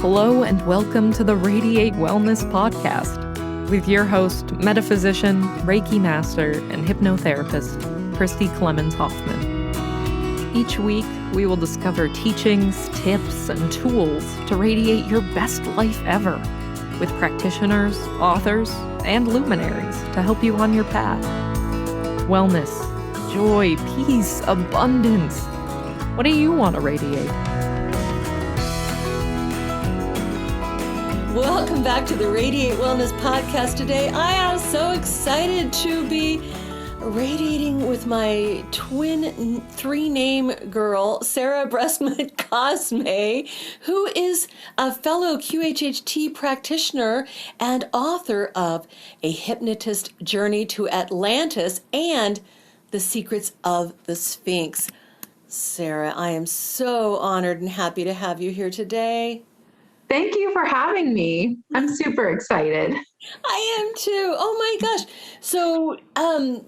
Hello and welcome to the Radiate Wellness podcast with your host, metaphysician, Reiki master, and hypnotherapist, Christy Clemens Hoffman. Each week, we will discover teachings, tips, and tools to radiate your best life ever with practitioners, authors, and luminaries to help you on your path. Wellness, joy, peace, abundance. What do you want to radiate? Welcome back to the Radiate Wellness podcast today. I am so excited to be radiating with my twin three-name girl, Sarah Breskman Cosme, who is a fellow QHHT practitioner and author of A Hypnotist Journey to Atlantis and The Secrets of the Sphinx. Sarah, I am so honored and happy to have you here today. Thank you for having me. I'm super excited. I am too. Oh my gosh. So,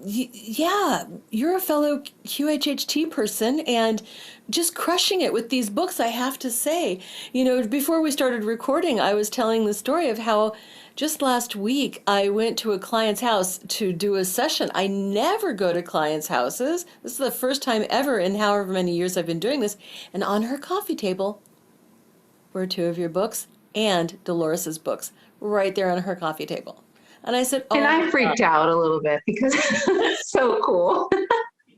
yeah, you're a fellow QHHT person and just crushing it with these books, I have to say. You know, before we started recording, I was telling the story of how just last week I went to a client's house to do a session. I never go to clients' houses. This is the first time ever in however many years I've been doing this. And on her coffee table were two of your books and Dolores's books right there on her coffee table. And I said, oh, and I freaked out a little bit because it's so cool.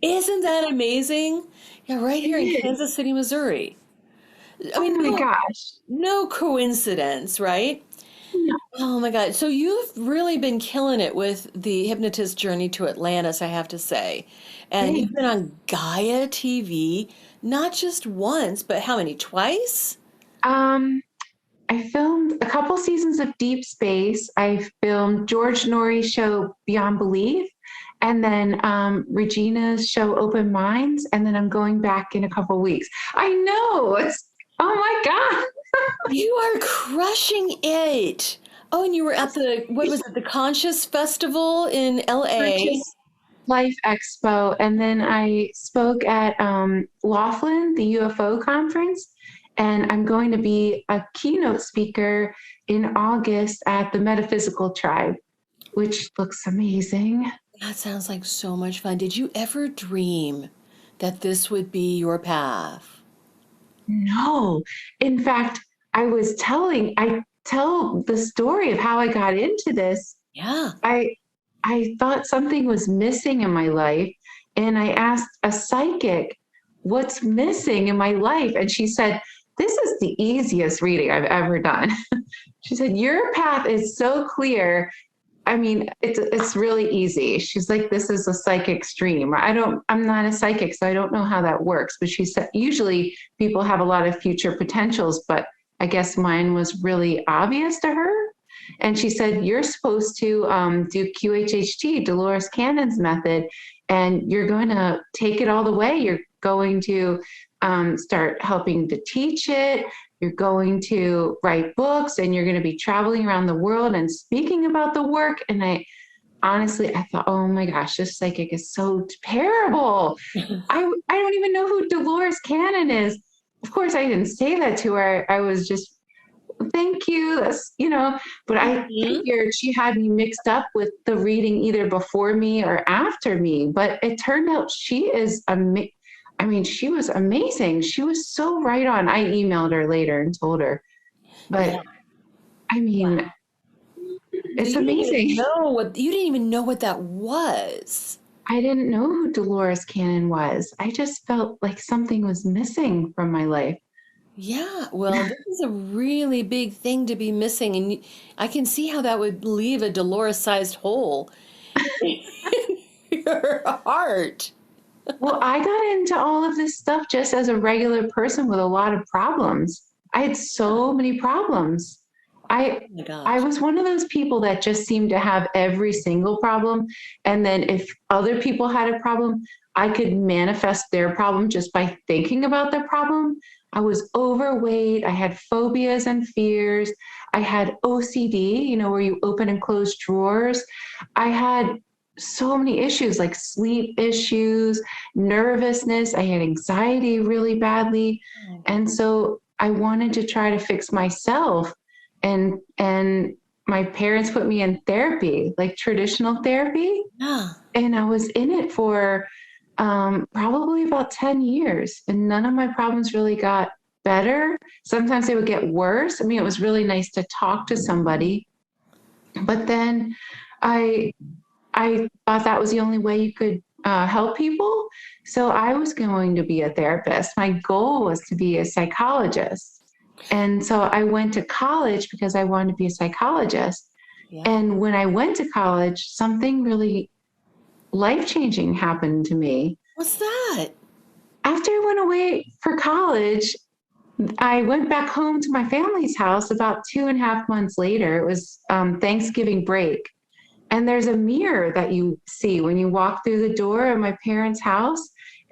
Isn't that amazing? Yeah, right here in Kansas City, Missouri. I mean, oh my gosh. No coincidence, right? No. Oh my God. So you've really been killing it with the Hypnotist Journey to Atlantis, I have to say. And you've been on Gaia TV, not just once, but how many? Twice? I filmed a couple seasons of Deep Space. I filmed George Norrie's show Beyond Belief, and then Regina's show Open Minds, and then I'm going back in a couple weeks. I know, it's, oh my God. You are crushing it. Oh, and you were at the, what was it, the Conscious Festival in LA? Conscious Life Expo, and then I spoke at Laughlin, the UFO conference. And I'm going to be a keynote speaker in August at the Metaphysical Tribe, which looks amazing. That sounds like so much fun. Did you ever dream that this would be your path? No. In fact, I tell the story of how I got into this. Yeah. I thought something was missing in my life. And I asked a psychic, what's missing in my life? And she said, this is the easiest reading I've ever done. She said, your path is so clear. I mean, it's really easy. She's like, this is a psychic stream. I'm not a psychic, so I don't know how that works. But she said, usually people have a lot of future potentials, but I guess mine was really obvious to her. And she said, you're supposed to do QHHT, Dolores Cannon's method, and you're going to take it all the way. You're going to start helping to teach it. You're going to write books, and you're going to be traveling around the world and speaking about the work. And I thought, oh my gosh, this psychic is so terrible. I don't even know who Dolores Cannon is. Of course, I didn't say that to her. I was just, thank you. That's, but I figured she had me mixed up with the reading either before me or after me. But it turned out she is she was amazing. She was so right on. I emailed her later and told her. But, yeah. Wow. It's amazing. You didn't even know what that was. I didn't know who Dolores Cannon was. I just felt like something was missing from my life. Yeah, well, this is a really big thing to be missing. And I can see how that would leave a Dolores-sized hole in your heart. Well, I got into all of this stuff just as a regular person with a lot of problems. I had so many problems. I was one of those people that just seemed to have every single problem. And then if other people had a problem, I could manifest their problem just by thinking about their problem. I was overweight. I had phobias and fears. I had OCD, where you open and close drawers. I had so many issues like sleep issues, nervousness. I had anxiety really badly. And so I wanted to try to fix myself. And my parents put me in therapy, like traditional therapy. Yeah. And I was in it for probably about 10 years, and none of my problems really got better. Sometimes they would get worse. I mean, it was really nice to talk to somebody, but then I thought that was the only way you could help people. So I was going to be a therapist. My goal was to be a psychologist. And so I went to college because I wanted to be a psychologist. Yeah. And when I went to college, something really life-changing happened to me. What's that? After I went away for college, I went back home to my family's house about 2.5 months later. It was Thanksgiving break. And there's a mirror that you see when you walk through the door of my parents' house.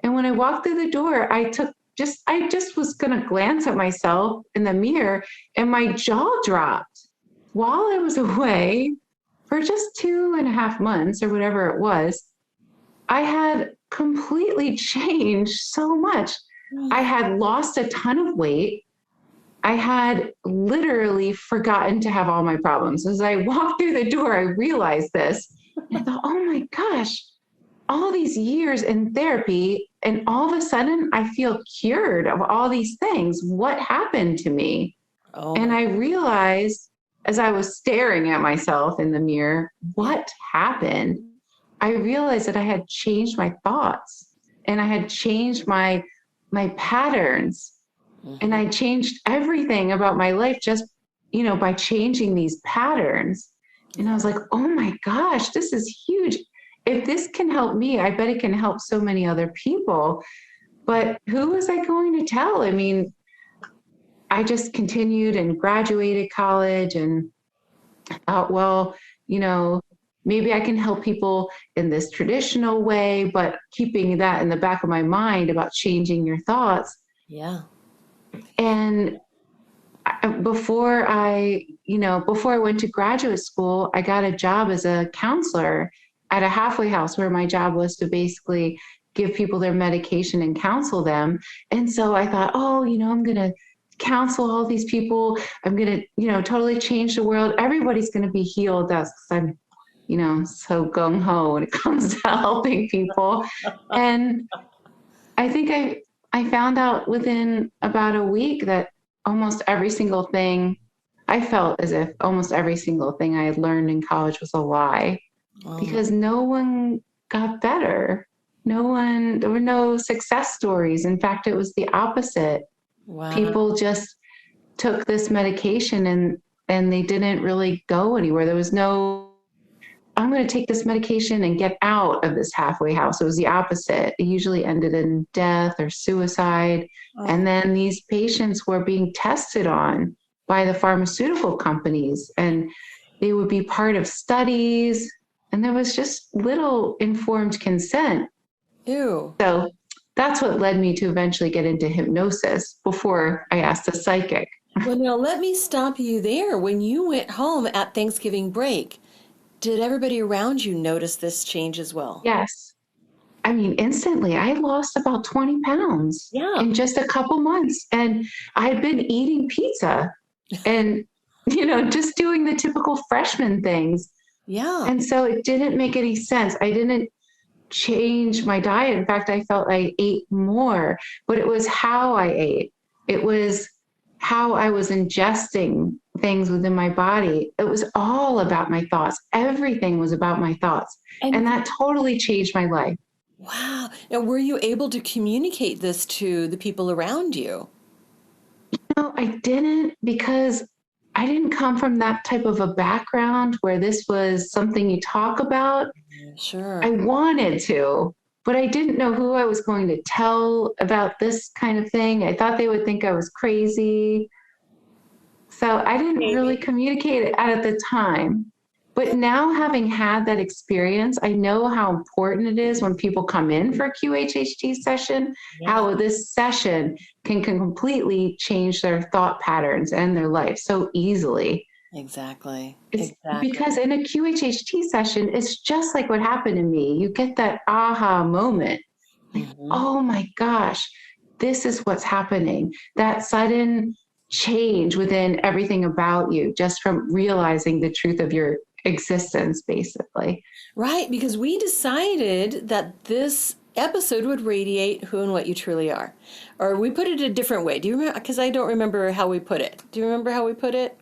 And when I walked through the door, I just was going to glance at myself in the mirror, and my jaw dropped. While I was away for just 2.5 months or whatever it was, I had completely changed so much. I had lost a ton of weight. I had literally forgotten to have all my problems. As I walked through the door, I realized this. And I thought, oh my gosh, all these years in therapy, and all of a sudden I feel cured of all these things. What happened to me? Oh. And I realized as I was staring at myself in the mirror, what happened? I realized that I had changed my thoughts, and I had changed my patterns. And I changed everything about my life just, by changing these patterns. And I was like, oh my gosh, this is huge. If this can help me, I bet it can help so many other people. But who was I going to tell? I mean, I just continued and graduated college and thought, well, maybe I can help people in this traditional way, but keeping that in the back of my mind about changing your thoughts. Yeah. And before I went to graduate school, I got a job as a counselor at a halfway house, where my job was to basically give people their medication and counsel them. And so I thought, I'm going to counsel all these people. I'm going to, totally change the world. Everybody's going to be healed. That's because I'm, so gung-ho when it comes to helping people. And I think I found out within about a week that almost every single thing, I felt as if almost every single thing I had learned in college was a lie, because no one got better. There were no success stories. In fact, it was the opposite. Wow. People just took this medication and they didn't really go anywhere. There was no, I'm going to take this medication and get out of this halfway house. It was the opposite. It usually ended in death or suicide. And then these patients were being tested on by the pharmaceutical companies, and they would be part of studies, and there was just little informed consent. Ew. So that's what led me to eventually get into hypnosis before I asked a psychic. Well, now let me stop you there. When you went home at Thanksgiving break, did everybody around you notice this change as well? Yes. I mean, instantly, I lost about 20 pounds in just a couple months. And I had been eating pizza and, just doing the typical freshman things. Yeah. And so it didn't make any sense. I didn't change my diet. In fact, I felt I ate more, but it was how I ate. It was how I was ingesting things within my body. It was all about my thoughts. Everything was about my thoughts. And that totally changed my life. Wow. Now, were you able to communicate this to the people around you? No, I didn't, because I didn't come from that type of a background where this was something you talk about. Sure. I wanted to, but I didn't know who I was going to tell about this kind of thing. I thought they would think I was crazy. So I didn't really communicate it at the time. But now, having had that experience, I know how important it is when people come in for a QHHT session, how this session can completely change their thought patterns and their life so easily. Exactly. Because in a QHHT session, it's just like what happened to me. You get that aha moment. Like, oh my gosh, this is what's happening. That sudden change within everything about you, just from realizing the truth of your existence, basically. Right, because we decided that this episode would radiate who and what you truly are. Or we put it a different way. Do you remember? Because I don't remember how we put it. Do you remember how we put it?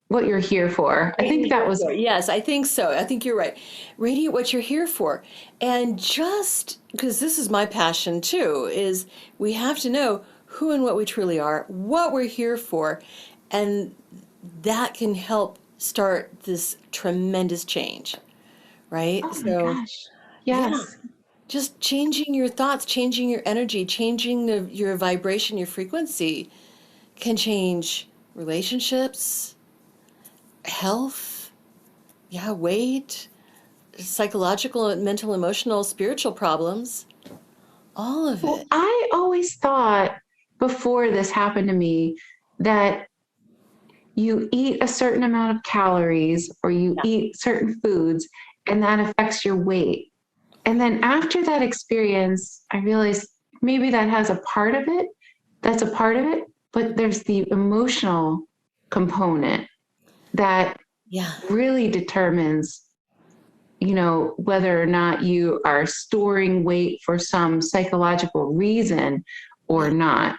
What you're here for. I think that was... Yes, I think so. I think you're right. Radiate what you're here for. And just because this is my passion too, is we have to know who and what we truly are, what we're here for, and that can help start this tremendous change, right? Oh my gosh. Yes. Yeah, just changing your thoughts, changing your energy, changing your vibration, your frequency can change relationships, health, weight, psychological, mental, emotional, spiritual problems, all of Well, it. I always thought before this happened to me that you eat a certain amount of calories or you eat certain foods and that affects your weight. And then after that experience, I realized maybe that has a part of it. That's a part of it, but there's the emotional component that really determines, whether or not you are storing weight for some psychological reason or not.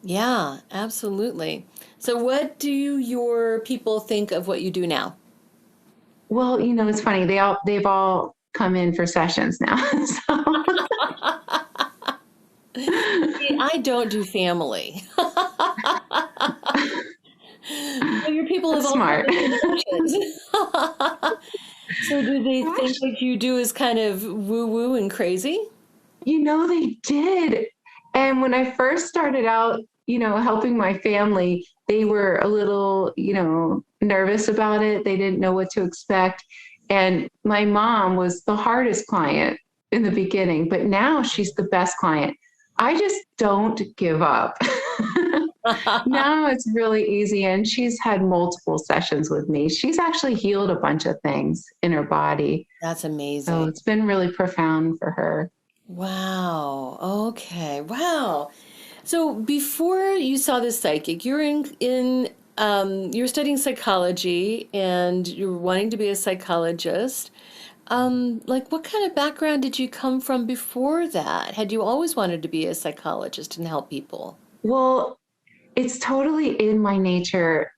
Yeah, absolutely. So what do your people think of what you do now? Well, it's funny. They've all come in for sessions now. So. See, I don't do family. So your people have all Smart. So do they think what you do is kind of woo-woo and crazy? They did. And when I first started out, helping my family, they were a little, nervous about it. They didn't know what to expect. And my mom was the hardest client in the beginning, but now she's the best client. I just don't give up. Now it's really easy. And she's had multiple sessions with me. She's actually healed a bunch of things in her body. That's amazing. So it's been really profound for her. Wow. Okay. Wow. So before you saw this psychic, you're you're studying psychology and you're wanting to be a psychologist. What kind of background did you come from before that? Had you always wanted to be a psychologist and help people? Well, it's totally in my nature.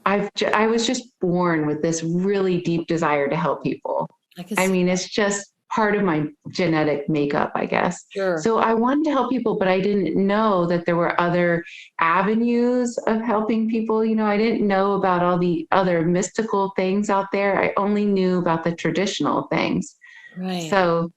I was just born with this really deep desire to help people. It's just part of my genetic makeup, I guess. Sure. So I wanted to help people, but I didn't know that there were other avenues of helping people. I didn't know about all the other mystical things out there. I only knew about the traditional things. Right. So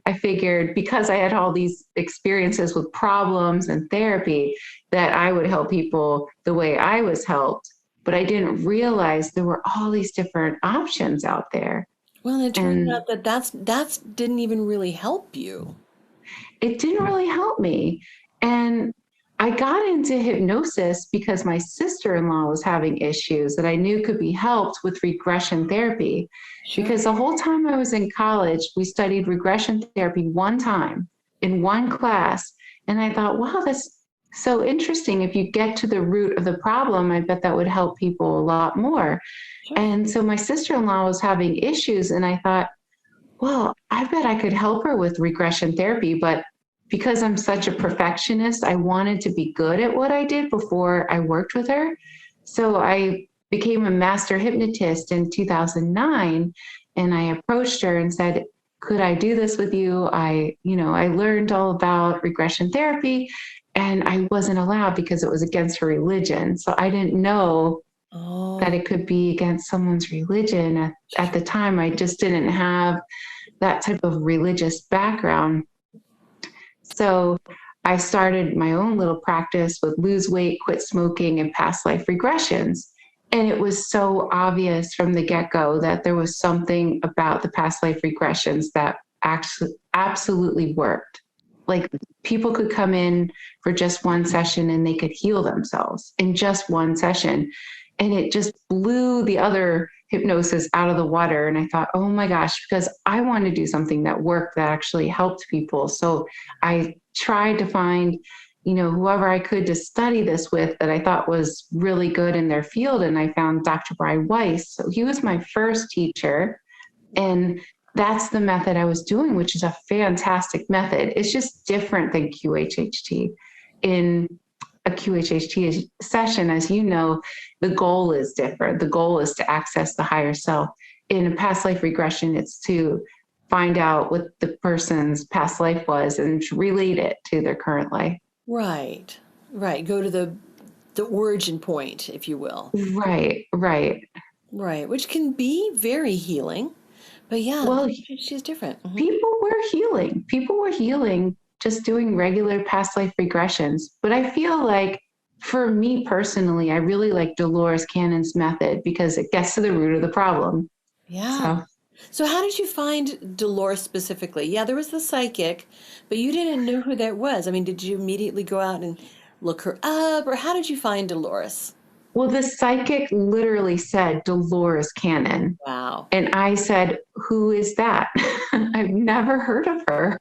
I figured because I had all these experiences with problems and therapy that I would help people the way I was helped, but I didn't realize there were all these different options out there. Well, it turned out that didn't even really help you. It didn't really help me. And I got into hypnosis because my sister-in-law was having issues that I knew could be helped with regression therapy. Sure. Because the whole time I was in college, we studied regression therapy one time in one class. And I thought, wow, that's so interesting. If you get to the root of the problem, I bet that would help people a lot more. Sure. And so my sister-in-law was having issues, and I thought, well, I bet I could help her with regression therapy, but because I'm such a perfectionist, I wanted to be good at what I did before I worked with her. So I became a master hypnotist in 2009, and I approached her and said, could I do this with you? I learned all about regression therapy, and I wasn't allowed because it was against her religion. So I didn't know that it could be against someone's religion. At the time, I just didn't have that type of religious background. So I started my own little practice with lose weight, quit smoking, and past life regressions. And it was so obvious from the get-go that there was something about the past life regressions that actually absolutely worked. Like people could come in for just one session and they could heal themselves in just one session. And it just blew the other hypnosis out of the water. And I thought, oh my gosh, because I want to do something that worked, that actually helped people. So I tried to find, whoever I could to study this with that I thought was really good in their field. And I found Dr. Weiss. So he was my first teacher. And that's the method I was doing, which is a fantastic method. It's just different than QHHT. In a QHHT session, as you know, the goal is different. The goal is to access the higher self. In a past life regression, it's to find out what the person's past life was and relate it to their current life. Right. Go to the origin point, if you will. Right. Which can be very healing. But yeah, well, she's different. Mm-hmm. People were healing just doing regular past life regressions. But I feel like for me personally, I really like Dolores Cannon's method because it gets to the root of the problem. Yeah. So how did you find Dolores specifically? Yeah, there was the psychic, but you didn't know who that was. I mean, did you immediately go out and look her up, or how did you find Dolores? Well, the psychic literally said Dolores Cannon. Wow. And I said, who is that? I've never heard of her.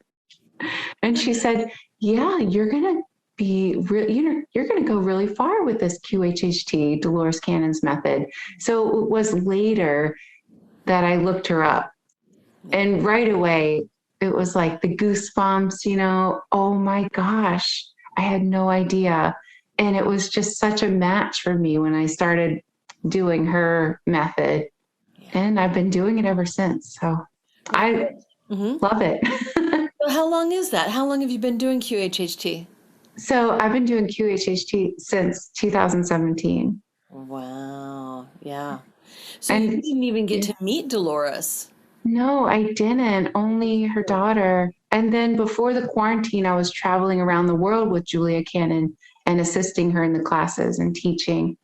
And she said, yeah, you're going to you're going to go really far with this QHHT, Dolores Cannon's method. So it was later that I looked her up. And right away, it was like the goosebumps, oh my gosh, I had no idea. And it was just such a match for me when I started doing her method. And I've been doing it ever since. So I love it. So how long is that? How long have you been doing QHHT? So I've been doing QHHT since 2017. Wow. Yeah. So you didn't even get to meet Dolores. No, I didn't. Only her daughter. And then before the quarantine, I was traveling around the world with Julia Cannon and assisting her in the classes and teaching.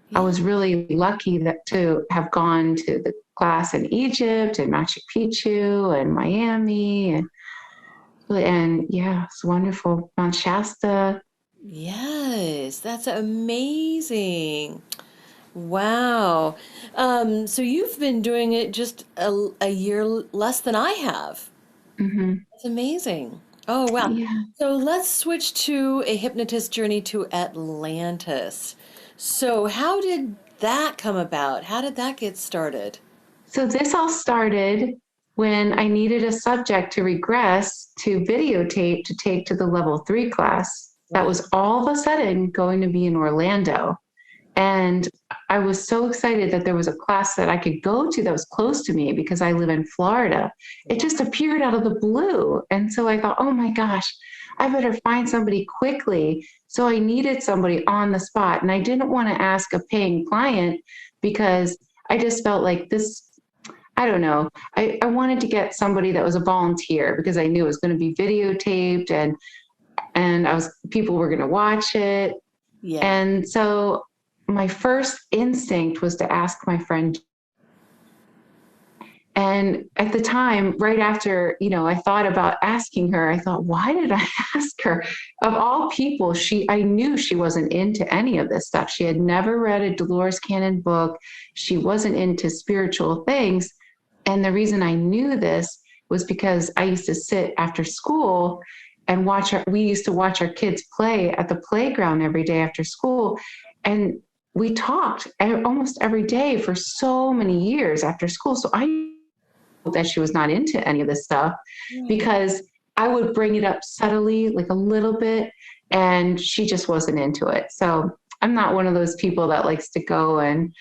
Yeah. I was really lucky to have gone to the class in Egypt and Machu Picchu and Miami and yeah, it's wonderful. Mount Shasta. Yes, that's amazing. Wow. So you've been doing it just a year less than I have. Mm-hmm. That's amazing. Oh, wow. Yeah. So let's switch to a hypnotist journey to Atlantis. So how did that come about? How did that get started? So this all started when I needed a subject to regress to videotape to take to the level 3 class. That was all of a sudden going to be in Orlando. And I was so excited that there was a class that I could go to that was close to me because I live in Florida. It just appeared out of the blue. And so I thought, oh my gosh, I better find somebody quickly. So I needed somebody on the spot. And I didn't want to ask a paying client because I just felt like this, I don't know. I wanted to get somebody that was a volunteer because I knew it was going to be videotaped and people were going to watch it. Yeah. And so my first instinct was to ask my friend. And at the time, right after, I thought about asking her, I thought, why did I ask her? Of all people, I knew she wasn't into any of this stuff. She had never read a Dolores Cannon book. She wasn't into spiritual things. And the reason I knew this was because I used to sit after school and we used to watch our kids play at the playground every day after school. And we talked almost every day for so many years after school. So I knew that she was not into any of this stuff because I would bring it up subtly, like a little bit, and she just wasn't into it. So I'm not one of those people that likes to go and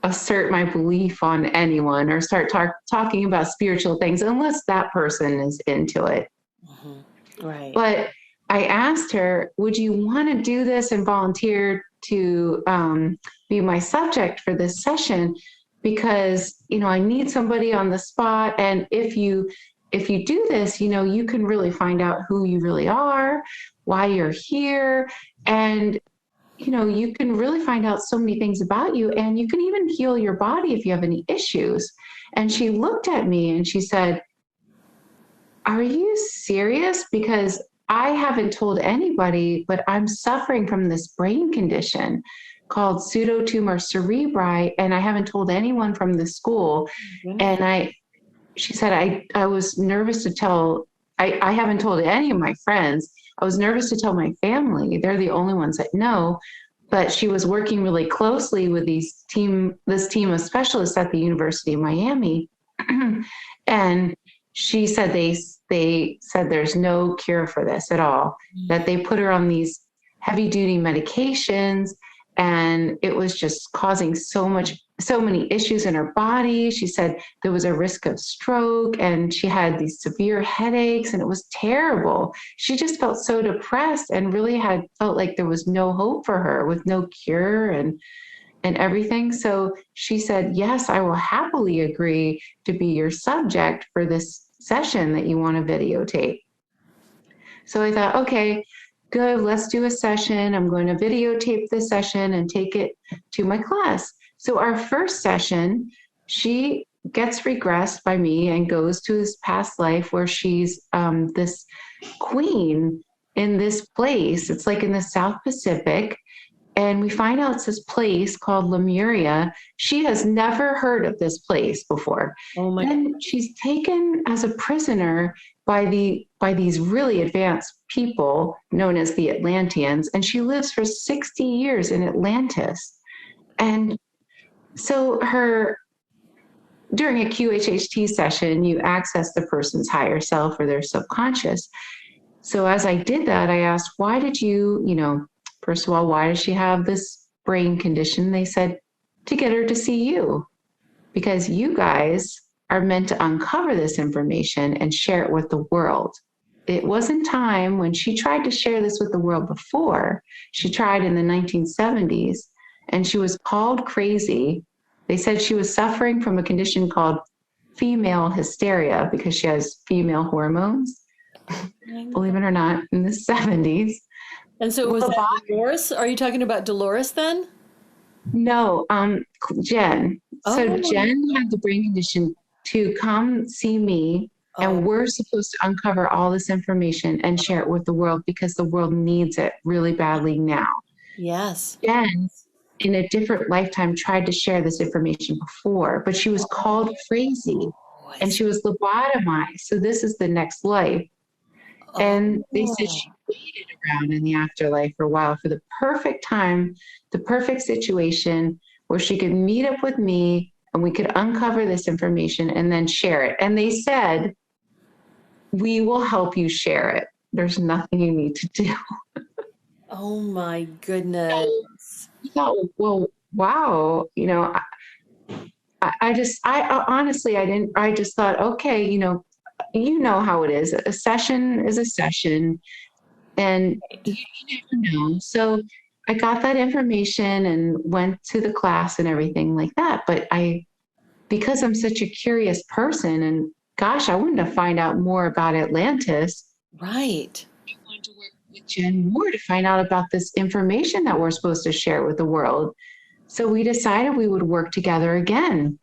assert my belief on anyone or start talking about spiritual things unless that person is into it. Mm-hmm. Right. But I asked her, would you want to do this and volunteer to be my subject for this session? Because, I need somebody on the spot. And if you do this, you can really find out who you really are, why you're here. And, you can really find out so many things about you, and you can even heal your body if you have any issues. And she looked at me and she said, are you serious? Because I haven't told anybody, but I'm suffering from this brain condition called pseudotumor cerebri, and I haven't told anyone from the school. And she said, I was nervous to tell, I haven't told any of my friends. I was nervous to tell my family. They're the only ones that know. But she was working really closely with this team of specialists at the University of Miami. And she said they said there's no cure for this at all, that they put her on these heavy duty medications, and it was just causing so many issues in her body. She said there was a risk of stroke, and she had these severe headaches, and it was terrible. She just felt so depressed and really felt like there was no hope for her, with no cure and everything. So she said, yes, I will happily agree to be your subject for this session that you want to videotape. So I thought, okay, good, let's do a session. I'm going to videotape this session and take it to my class. So our first session, she gets regressed by me and goes to this past life where she's this queen in this place. It's like in the South Pacific. And we find out it's this place called Lemuria. She has never heard of this place before. Oh my Then she's taken as a prisoner by these really advanced people known as the Atlanteans, and she lives for 60 years in Atlantis. And so during a QHHT session, you access the person's higher self or their subconscious. So as I did that, I asked, why did first of all, why does she have this brain condition? They said, to get her to see you, because you guys are meant to uncover this information and share it with the world. It wasn't time when she tried to share this with the world before. She tried in the 1970s, and she was called crazy. They said she was suffering from a condition called female hysteria because she has female hormones, believe it or not, in the 70s. And so was that Dolores? Are you talking about Dolores then? No, Jen. So Oh. Jen had the brain condition to come see me, and we're supposed to uncover all this information and share it with the world because the world needs it really badly now. Yes. Jen, in a different lifetime, tried to share this information before, but she was called crazy and she was lobotomized. So this is the next life. And they said she waited around in the afterlife for a while for the perfect time, the perfect situation where she could meet up with me and we could uncover this information and then share it. And they said, we will help you share it. There's nothing you need to do. Oh my goodness. I thought, well, wow, I just thought, okay, you know how it is. A session is a session, and you never know. So I got that information and went to the class and everything like that. But because I'm such a curious person, and gosh, I wanted to find out more about Atlantis. Right. I wanted to work with Jen more to find out about this information that we're supposed to share with the world. So we decided we would work together again.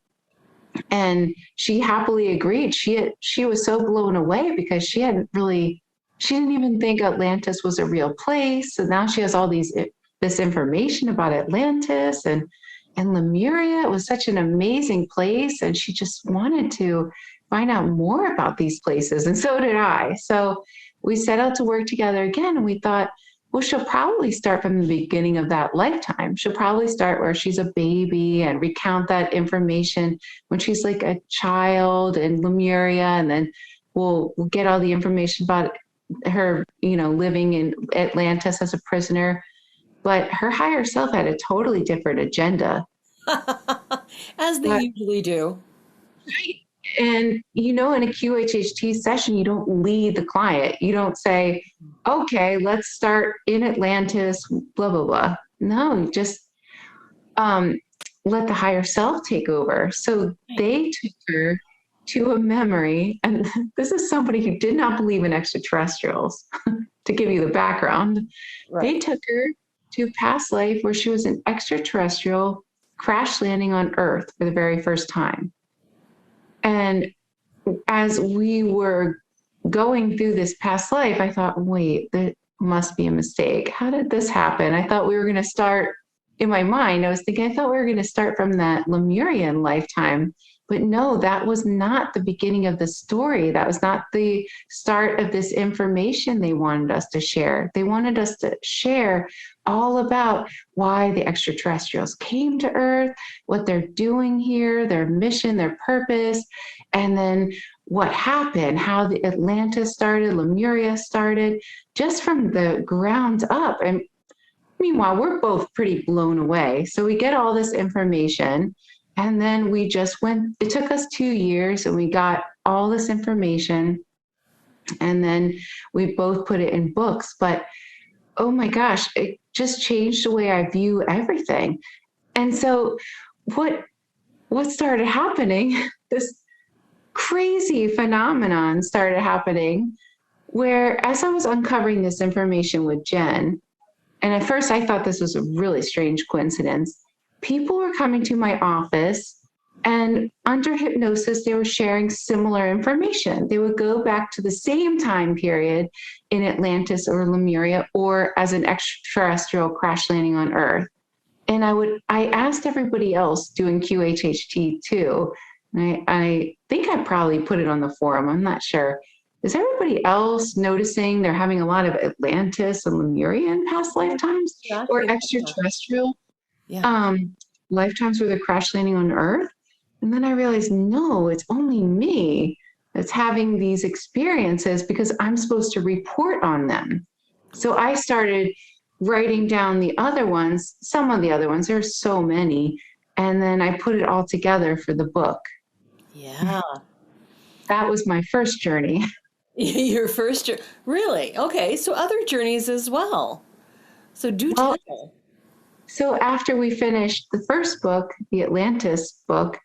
And she happily agreed. She was so blown away because she didn't even think Atlantis was a real place. So now she has all this information about Atlantis and Lemuria. It was such an amazing place, and she just wanted to find out more about these places, and so did I. So we set out to work together again, and we thought, well, she'll probably start from the beginning of that lifetime. She'll probably start where she's a baby and recount that information when she's like a child in Lemuria, and then we'll get all the information about her, living in Atlantis as a prisoner. But her higher self had a totally different agenda. As they usually do. Right. And, in a QHHT session, you don't lead the client. You don't say, okay, let's start in Atlantis, blah, blah, blah. No, you just let the higher self take over. So they took her to a memory. And this is somebody who did not believe in extraterrestrials, to give you the background. Right. They took her to a past life where she was an extraterrestrial crash landing on Earth for the very first time. And as we were going through this past life, I thought, wait, there must be a mistake. How did this happen? I thought we were going to start in my mind, I was thinking, I thought we were going to start from that Lemurian lifetime. But no, that was not the beginning of the story. That was not the start of this information they wanted us to share. They wanted us to share all about why the extraterrestrials came to Earth, what they're doing here, their mission, their purpose, and then what happened, how the Atlantis started, Lemuria started, just from the ground up. And meanwhile, we're both pretty blown away. So we get all this information. And then we just went, it took us 2 years and we got all this information. And then we both put it in books. But oh my gosh, it just changed the way I view everything. And so what started happening, this crazy phenomenon started happening where as I was uncovering this information with Jen, and at first I thought this was a really strange coincidence, people were coming to my office and under hypnosis, they were sharing similar information. They would go back to the same time period in Atlantis or Lemuria or as an extraterrestrial crash landing on Earth. And I asked everybody else doing QHHT too. I think I probably put it on the forum. I'm not sure. Is everybody else noticing they're having a lot of Atlantis and Lemurian past lifetimes or extraterrestrial lifetimes where they're crash landing on Earth? And then I realized, no, it's only me that's having these experiences because I'm supposed to report on them. So I started writing down the other ones, some of the other ones, there's so many, and then I put it all together for the book. Yeah. That was my first journey. Your first journey. Really? Okay. So other journeys as well. So tell. So after we finished the first book, the Atlantis book,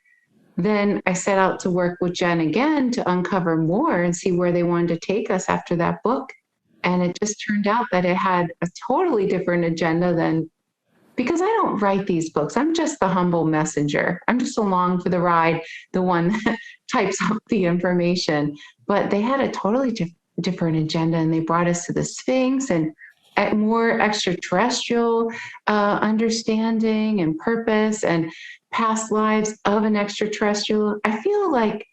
then I set out to work with Jen again to uncover more and see where they wanted to take us after that book. And it just turned out that it had a totally different agenda than, because I don't write these books. I'm just the humble messenger. I'm just along for the ride, the one that types up the information. But they had a totally different agenda, and they brought us to the Sphinx and at more extraterrestrial understanding and purpose and past lives of an extraterrestrial. I feel like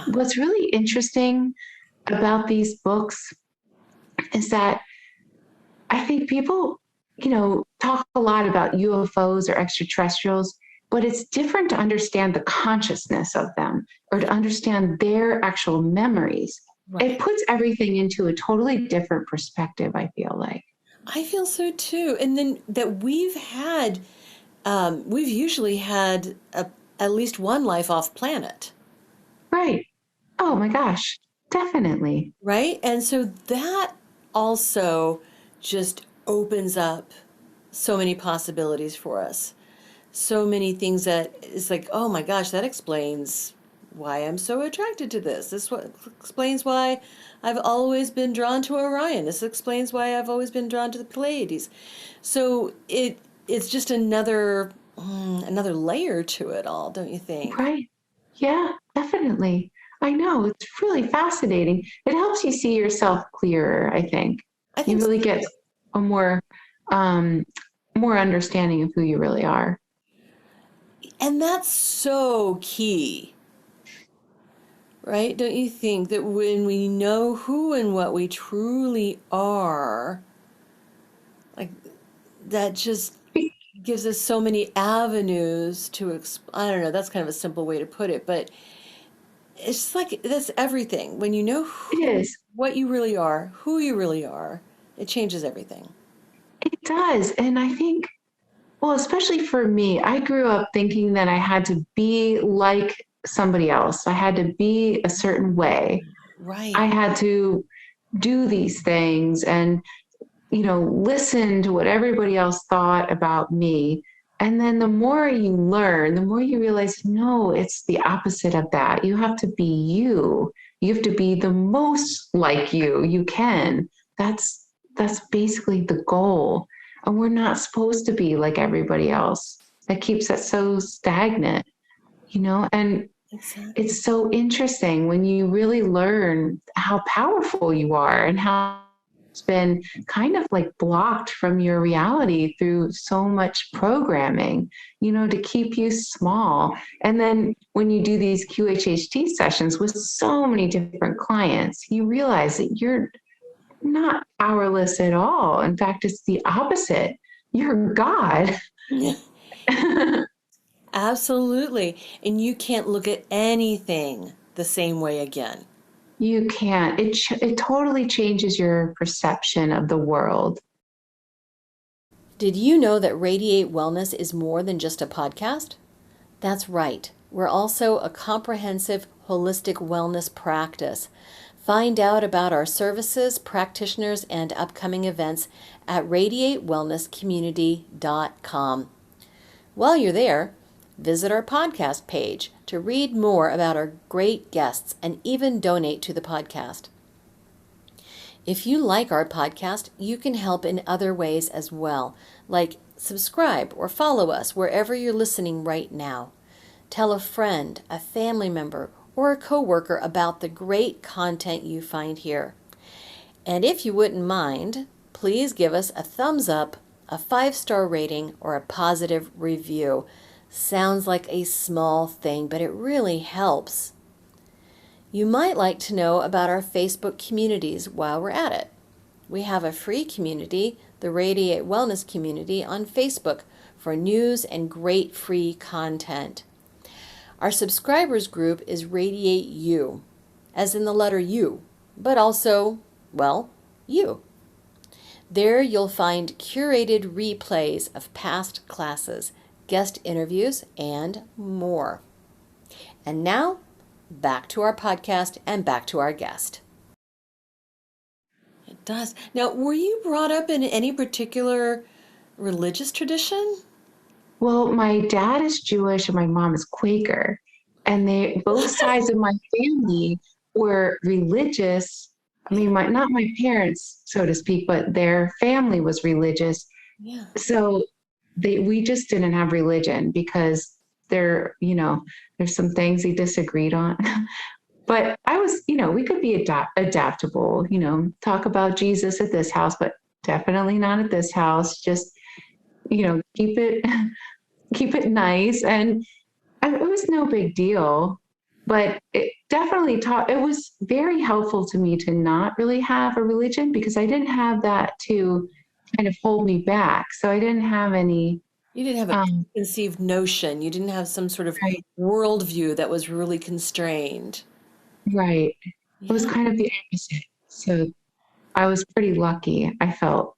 what's really interesting about these books is that I think people, talk a lot about UFOs or extraterrestrials, but it's different to understand the consciousness of them or to understand their actual memories. Right. It puts everything into a totally different perspective, I feel like. I feel so too. And then that we've usually had at least one life off planet. Right. Oh my gosh, definitely. Right. And so that also just opens up so many possibilities for us. So many things that it's like, oh my gosh, that explains why I'm so attracted to this. This explains why I've always been drawn to Orion. This explains why I've always been drawn to the Pleiades. So it's just another layer to it all, don't you think? Right. Yeah, definitely. I know. It's really fascinating. It helps you see yourself clearer, I think. You really get a more understanding of who you really are. And that's so key. Right? Don't you think that when we know who and what we truly are, like that just gives us so many avenues to I don't know, that's kind of a simple way to put it, but it's like that's everything. When you know what you really are, who you really are, it changes everything. It does. And I think, well, especially for me, I grew up thinking that I had to be like somebody else. I had to be a certain way. Right. I had to do these things and, listen to what everybody else thought about me. And then the more you learn, the more you realize, no, it's the opposite of that. You have to be you. You have to be the most like you can. That's basically the goal. And we're not supposed to be like everybody else. That keeps us so stagnant, and exactly. It's so interesting when you really learn how powerful you are and how it's been kind of like blocked from your reality through so much programming, to keep you small. And then when you do these QHHT sessions with so many different clients, you realize that you're not powerless at all. In fact, it's the opposite. You're God. Absolutely. And you can't look at anything the same way again. You can't. It totally changes your perception of the world. Did you know that Radiate Wellness is more than just a podcast? That's right. We're also a comprehensive, holistic wellness practice. Find out about our services, practitioners, and upcoming events at radiatewellnesscommunity.com. While you're there, visit our podcast page to read more about our great guests and even donate to the podcast. If you like our podcast, you can help in other ways as well, like subscribe or follow us wherever you're listening right now. Tell a friend, a family member, or a coworker about the great content you find here. And if you wouldn't mind, please give us a thumbs up, a 5-star rating, or a positive review. Sounds like a small thing, but it really helps. You might like to know about our Facebook communities while we're at it. We have a free community, the Radiate Wellness community, on Facebook for news and great free content. Our subscribers group is Radiate You, as in the letter U, but also, well, you. There you'll find curated replays of past classes, guest interviews, and more. And now, back to our podcast and back to our guest. It does. Now, were you brought up in any particular religious tradition? Well, my dad is Jewish and my mom is Quaker. And both sides of my family were religious. I mean, not my parents, so to speak, but their family was religious. Yeah. So we just didn't have religion because there's some things they disagreed on. But I was, we could be adaptable, talk about Jesus at this house, but definitely not at this house. Just, keep it nice. And it was no big deal, but it definitely it was very helpful to me to not really have a religion because I didn't have that to kind of hold me back. So I didn't have any. You didn't have a conceived notion. You didn't have some sort of worldview that was really constrained. Right. Yeah. It was kind of the opposite. So I was pretty lucky, I felt.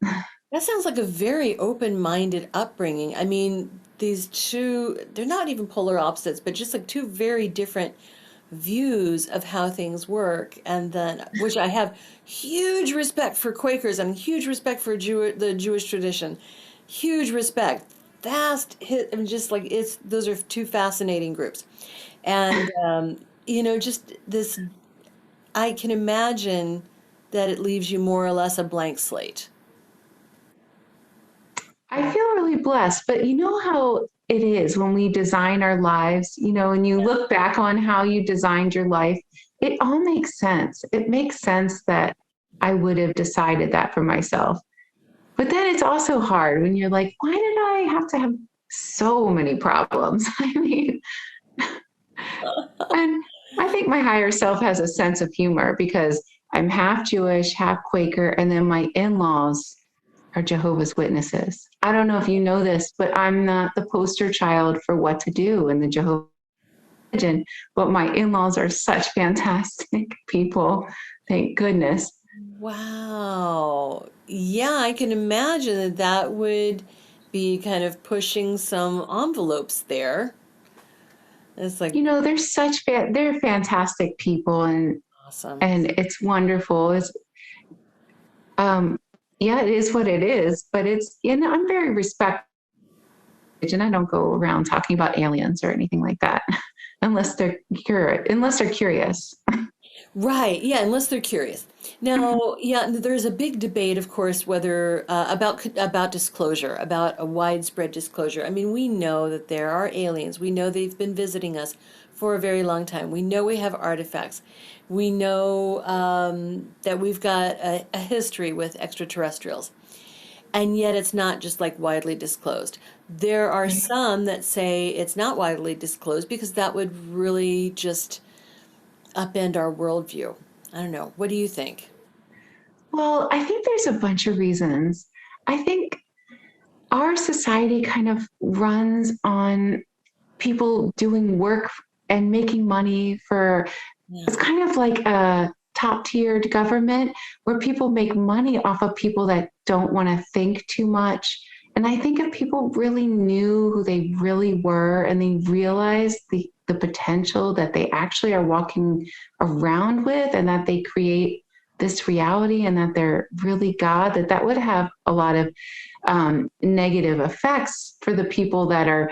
That sounds like a very open-minded upbringing. I mean, these two, they're not even polar opposites, but just like two very different views of how things work. And then, which I have huge respect for Quakers and huge respect for the Jewish tradition. Huge respect. Fast hit, I mean, just like those are two fascinating groups. And, just this, I can imagine that it leaves you more or less a blank slate. I feel really blessed, but you know how it is when we design our lives, and you look back on how you designed your life, it all makes sense. It makes sense that I would have decided that for myself. But then it's also hard when you're like, why did I have to have so many problems? I mean, and I think my higher self has a sense of humor because I'm half Jewish, half Quaker, and then my in-laws are Jehovah's Witnesses. I don't know if you know this, but I'm not the poster child for what to do in the Jehovah's religion, but my in-laws are such fantastic people. Thank goodness. Wow. Yeah, I can imagine that would be kind of pushing some envelopes there. It's like, they're fantastic people and awesome. And it's wonderful. It is what it is, but I'm very respectful. And I don't go around talking about aliens or anything like that unless they're curious. Right. Yeah. Unless they're curious. Now, there's a big debate, of course, whether about disclosure, about a widespread disclosure. I mean, we know that there are aliens. We know they've been visiting us for a very long time. We know we have artifacts. We know that we've got a history with extraterrestrials. And yet it's not just like widely disclosed. There are some that say it's not widely disclosed because that would really just upend our worldview. I don't know. What do you think? Well, I think there's a bunch of reasons. I think our society kind of runs on people doing work and making money for, it's kind of like a top tiered government where people make money off of people that don't want to think too much. And I think if people really knew who they really were and they realized the potential that they actually are walking around with and that they create this reality and that they're really God, that would have a lot of negative effects for the people that are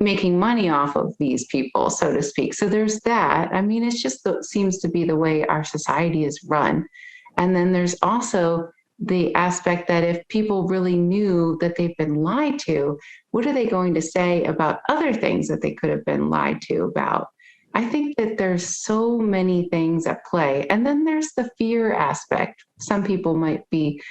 making money off of these people, so to speak. So there's that. I mean, it's just seems to be the way our society is run. And then there's also the aspect that if people really knew that they've been lied to, what are they going to say about other things that they could have been lied to about? I think that there's so many things at play. And then there's the fear aspect. Some people might be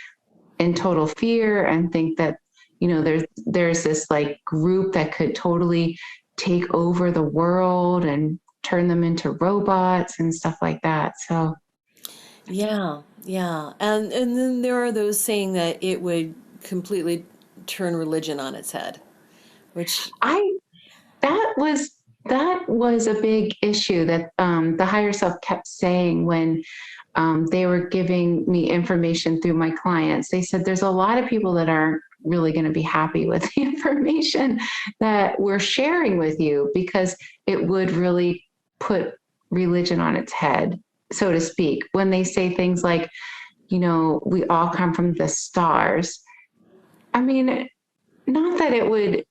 in total fear and think that, you know, there's this like group that could totally take over the world and turn them into robots and stuff like that. So Yeah, yeah. And then there are those saying that it would completely turn religion on its head, which that was a big issue that the higher self kept saying when they were giving me information through my clients. They said there's a lot of people that aren't really going to be happy with the information that we're sharing with you because it would really put religion on its head, so to speak. When they say things like, you know, we all come from the stars. I mean, not that it would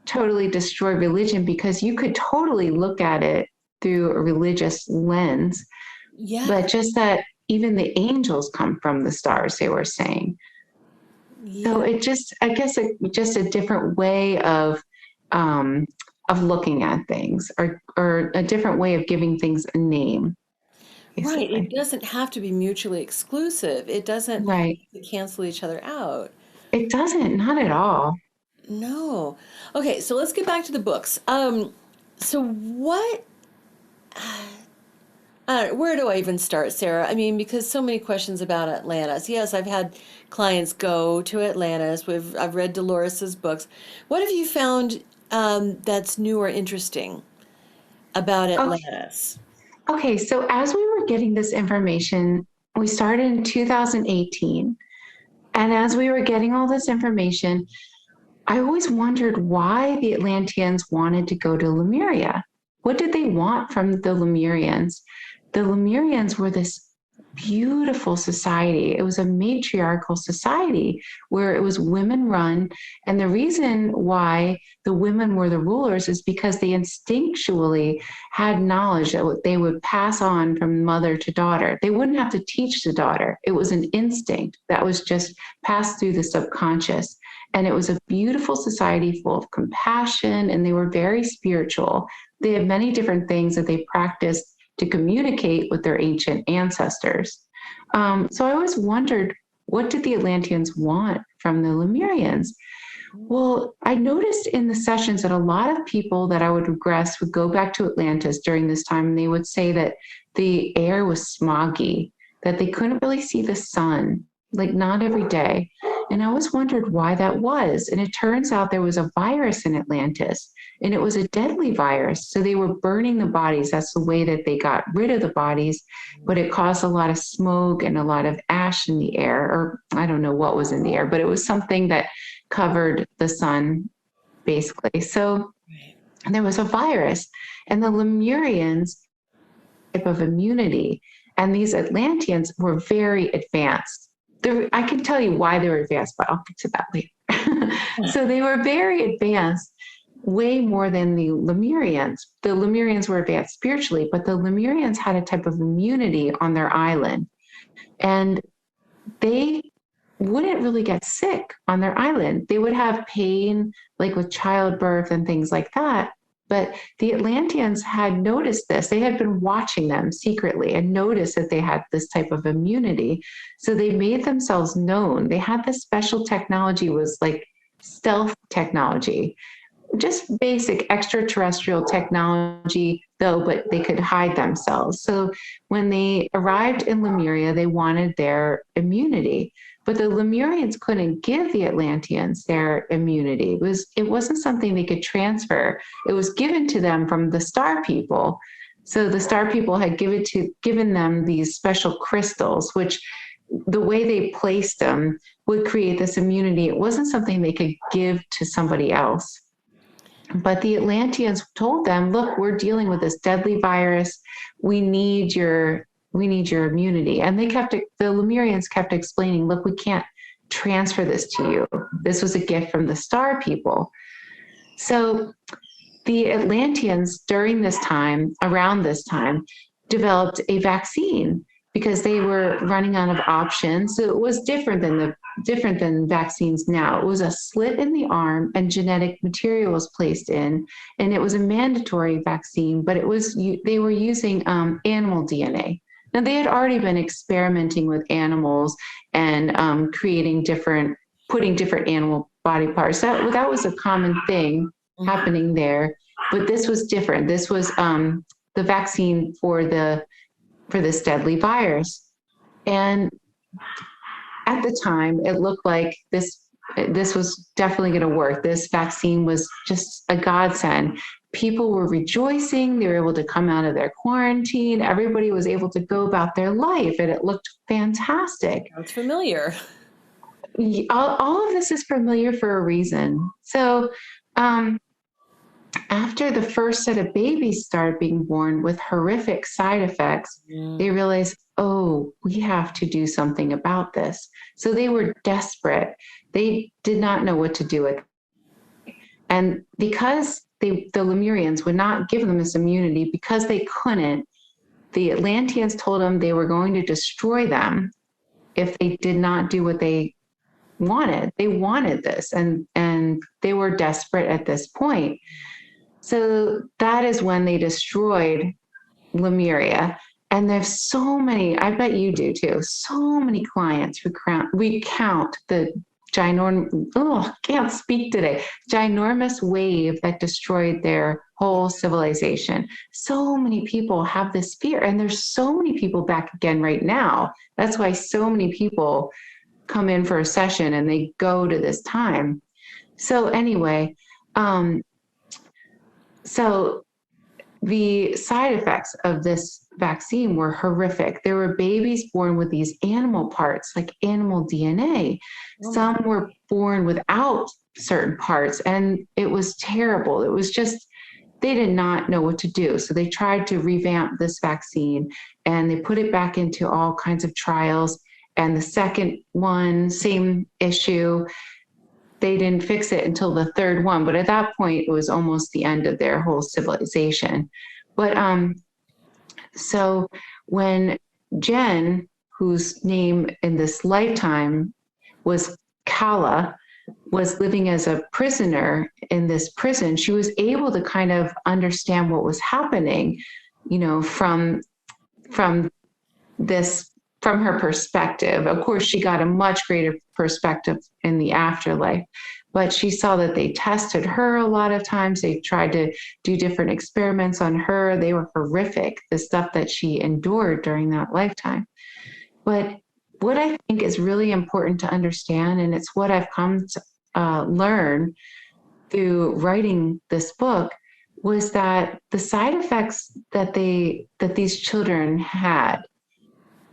totally destroy religion because you could totally look at it through a religious lens, but just that even the angels come from the stars, they were saying. So it just, I guess, just a different way of looking at things, or a different way of giving things a name. Right. Basically. It doesn't have to be mutually exclusive. It doesn't have Right. to cancel each other out. It doesn't, not at all. No. Okay, so let's get back to the books. So what, where do I even start, Sarah? I mean, because so many questions about Atlantis. Yes, I've had clients go to Atlantis. I've read Dolores's books. What have you found that's new or interesting about Atlantis? Okay, so as we were getting this information, we started in 2018. And as we were getting all this information, I always wondered why the Atlanteans wanted to go to Lemuria. What did they want from the Lemurians? The Lemurians were this beautiful society. It was a matriarchal society where it was women run. And the reason why the women were the rulers is because they instinctually had knowledge that they would pass on from mother to daughter. They wouldn't have to teach the daughter. It was an instinct that was just passed through the subconscious. And it was a beautiful society full of compassion, and they were very spiritual. They had many different things that they practiced to communicate with their ancient ancestors. So I always wondered, what did the Atlanteans want from the Lemurians? Well, I noticed in the sessions that a lot of people that I would regress would go back to Atlantis during this time, and they would say that the air was smoggy, that they couldn't really see the sun, like not every day. And I always wondered why that was. And it turns out there was a virus in Atlantis, and it was a deadly virus. So they were burning the bodies. That's the way that they got rid of the bodies. But it caused a lot of smoke and a lot of ash in the air, or I don't know what was in the air, but it was something that covered the sun, basically. So there was a virus, and the Lemurians type of immunity. And these Atlanteans were very advanced. I can tell you why they were advanced, but I'll get to that later. So they were very advanced, way more than the Lemurians. The Lemurians were advanced spiritually, but the Lemurians had a type of immunity on their island. And they wouldn't really get sick on their island. They would have pain, like with childbirth and things like that, But the Atlanteans had noticed this. They had been watching them secretly and noticed that they had this type of immunity. So they made themselves known. They had this special technology, was like stealth technology, just basic extraterrestrial technology, though, but they could hide themselves. So when they arrived in Lemuria, they wanted their immunity, but the Lemurians couldn't give the Atlanteans their immunity. It wasn't something they could transfer. It was given to them from the star people. So the star people had given them these special crystals, which the way they placed them would create this immunity. It wasn't something they could give to somebody else. But the Atlanteans told them, look, we're dealing with this deadly virus. We need your immunity. And the Lemurians kept explaining, look, we can't transfer this to you. This was a gift from the star people. So the Atlanteans around this time, developed a vaccine because they were running out of options. So it was different than vaccines now. It was a slit in the arm and genetic material was placed in, and it was a mandatory vaccine, but they were using animal DNA. Now they had already been experimenting with animals and putting different animal body parts. That was a common thing happening there, but this was different. This was the vaccine for this deadly virus. And at the time, it looked like this was definitely going to work. This vaccine was just a godsend. People were rejoicing. They were able to come out of their quarantine. Everybody was able to go about their life, and it looked fantastic. Sounds familiar. All of this is familiar for a reason. So after the first set of babies started being born with horrific side effects, they realized, oh, we have to do something about this. So they were desperate. They did not know what to do with it. And because the Lemurians would not give them this immunity, because they couldn't, the Atlanteans told them they were going to destroy them if they did not do what they wanted. They wanted this, and they were desperate at this point. So that is when they destroyed Lemuria. And there's so many, I bet you do too, so many clients who recount the can't speak today, ginormous wave that destroyed their whole civilization. So many people have this fear, and there's so many people back again right now. That's why so many people come in for a session and they go to this time. So anyway, so the side effects of this vaccine were horrific. There were babies born with these animal parts, like animal DNA. Some were born without certain parts, and it was terrible. It was just, they did not know what to do. So they tried to revamp this vaccine, and they put it back into all kinds of trials. And the second one, same issue. They didn't fix it until the third one. But at that point, it was almost the end of their whole civilization. But so when Jen, whose name in this lifetime was Kala, was living as a prisoner in this prison, she was able to kind of understand what was happening, from her perspective. Of course, she got a much greater perspective in the afterlife, but she saw that they tested her a lot of times. They tried to do different experiments on her. They were horrific, the stuff that she endured during that lifetime. But what I think is really important to understand, and it's what I've come to learn through writing this book, was that the side effects that these children had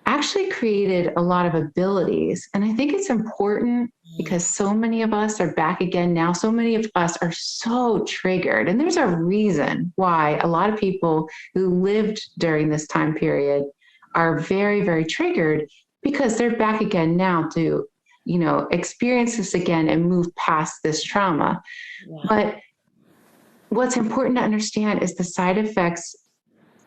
actually created a lot of abilities. And I think it's important because so many of us are back again now. So many of us are so triggered. And there's a reason why a lot of people who lived during this time period are very, very triggered, because they're back again now to, experience this again and move past this trauma. Yeah. But what's important to understand is the side effects.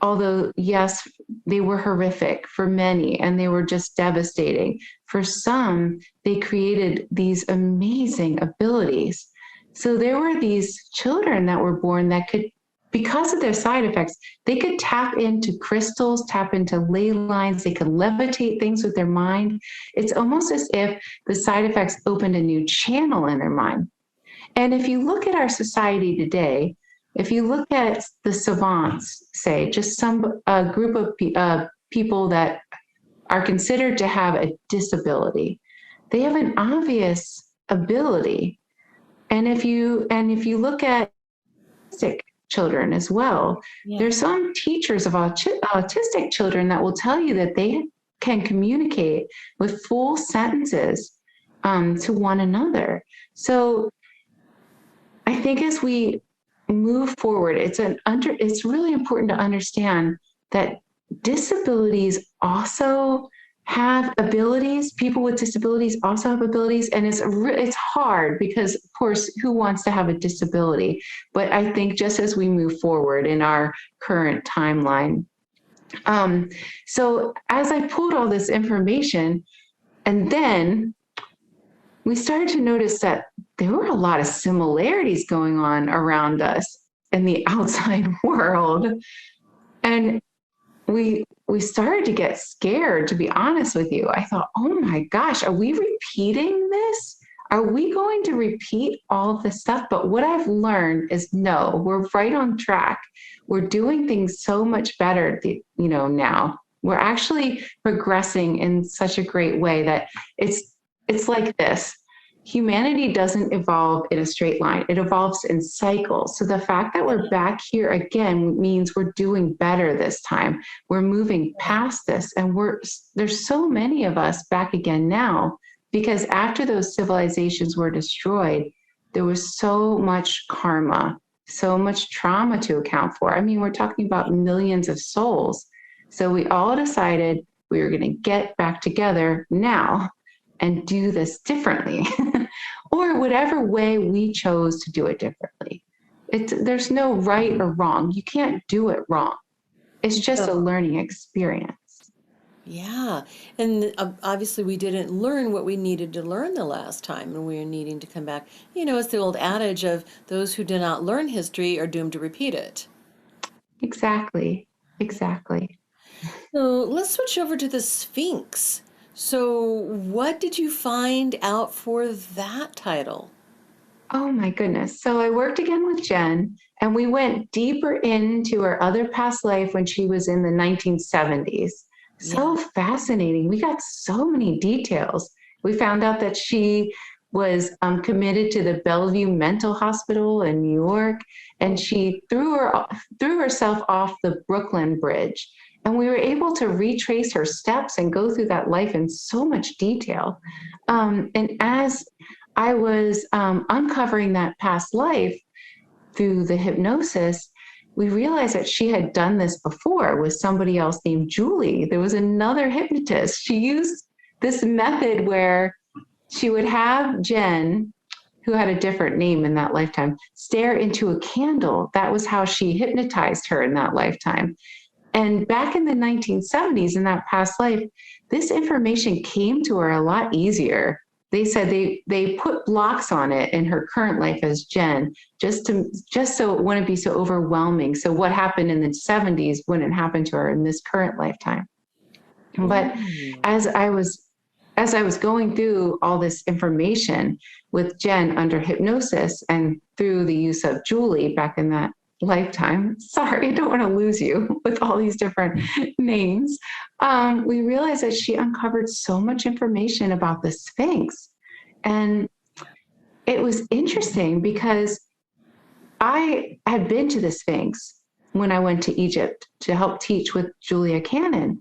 Although, yes, they were horrific for many, and they were just devastating. For some, they created these amazing abilities. So there were these children that were born that could because of their side effects, they could tap into crystals, tap into ley lines, they could levitate things with their mind. It's almost as if the side effects opened a new channel in their mind. And if you look at our society today, if you look at the savants, say, just some group of people that are considered to have a disability, they have an obvious ability. And if you look at autistic children as well, there's some teachers of autistic children that will tell you that they can communicate with full sentences to one another. So I think as we move forward, it's really important to understand that disabilities also have abilities. People with disabilities also have abilities, and it's hard because, of course, who wants to have a disability? But I think just as we move forward in our current timeline, so as I pulled all this information, and then we started to notice that there were a lot of similarities going on around us in the outside world. And we started to get scared, to be honest with you. I thought, oh my gosh, are we repeating this? Are we going to repeat all of this stuff? But what I've learned is no, we're right on track. We're doing things so much better, now. We're actually progressing in such a great way that it's like this. Humanity doesn't evolve in a straight line. It evolves in cycles. So the fact that we're back here again means we're doing better this time. We're moving past this, and there's so many of us back again now, because after those civilizations were destroyed, there was so much karma, so much trauma to account for. I mean, we're talking about millions of souls. So we all decided we were going to get back together now and do this differently, or whatever way we chose to do it differently. There's no right or wrong. You can't do it wrong. It's just a learning experience. Yeah. And obviously we didn't learn what we needed to learn the last time, and we are needing to come back. It's the old adage of those who do not learn history are doomed to repeat it. Exactly. So let's switch over to the Sphinx. So what did you find out for that title? Oh my goodness. So I worked again with Jen, and we went deeper into her other past life when she was in the 1970s. So fascinating. We got so many details. We found out that she was committed to the Bellevue Mental Hospital in New York, and she threw herself off the Brooklyn Bridge. And we were able to retrace her steps and go through that life in so much detail. And as I was uncovering that past life through the hypnosis, we realized that she had done this before with somebody else named Julie. There was another hypnotist. She used this method where she would have Jen, who had a different name in that lifetime, stare into a candle. That was how she hypnotized her in that lifetime. And back in the 1970s, in that past life, this information came to her a lot easier. They said they put blocks on it in her current life as Jen, just so it wouldn't be so overwhelming. So what happened in the 70s wouldn't happen to her in this current lifetime. But as I was going through all this information with Jen under hypnosis and through the use of Julie back in that lifetime, sorry, I don't want to lose you with all these different names, we realized that she uncovered so much information about the Sphinx. And it was interesting because I had been to the Sphinx when I went to Egypt to help teach with Julia Cannon.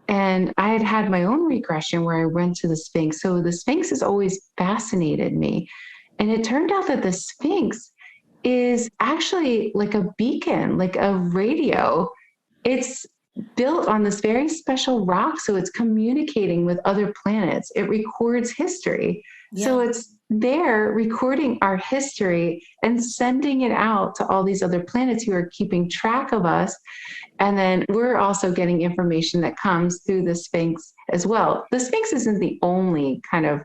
And I had had my own regression where I went to the Sphinx. So the Sphinx has always fascinated me. And it turned out that the Sphinx is actually like a beacon, like a radio. It's built on this very special rock, so it's communicating with other planets. It records history. So it's there recording our history and sending it out to all these other planets who are keeping track of us. And then we're also getting information that comes through the Sphinx as well. The Sphinx isn't the only kind of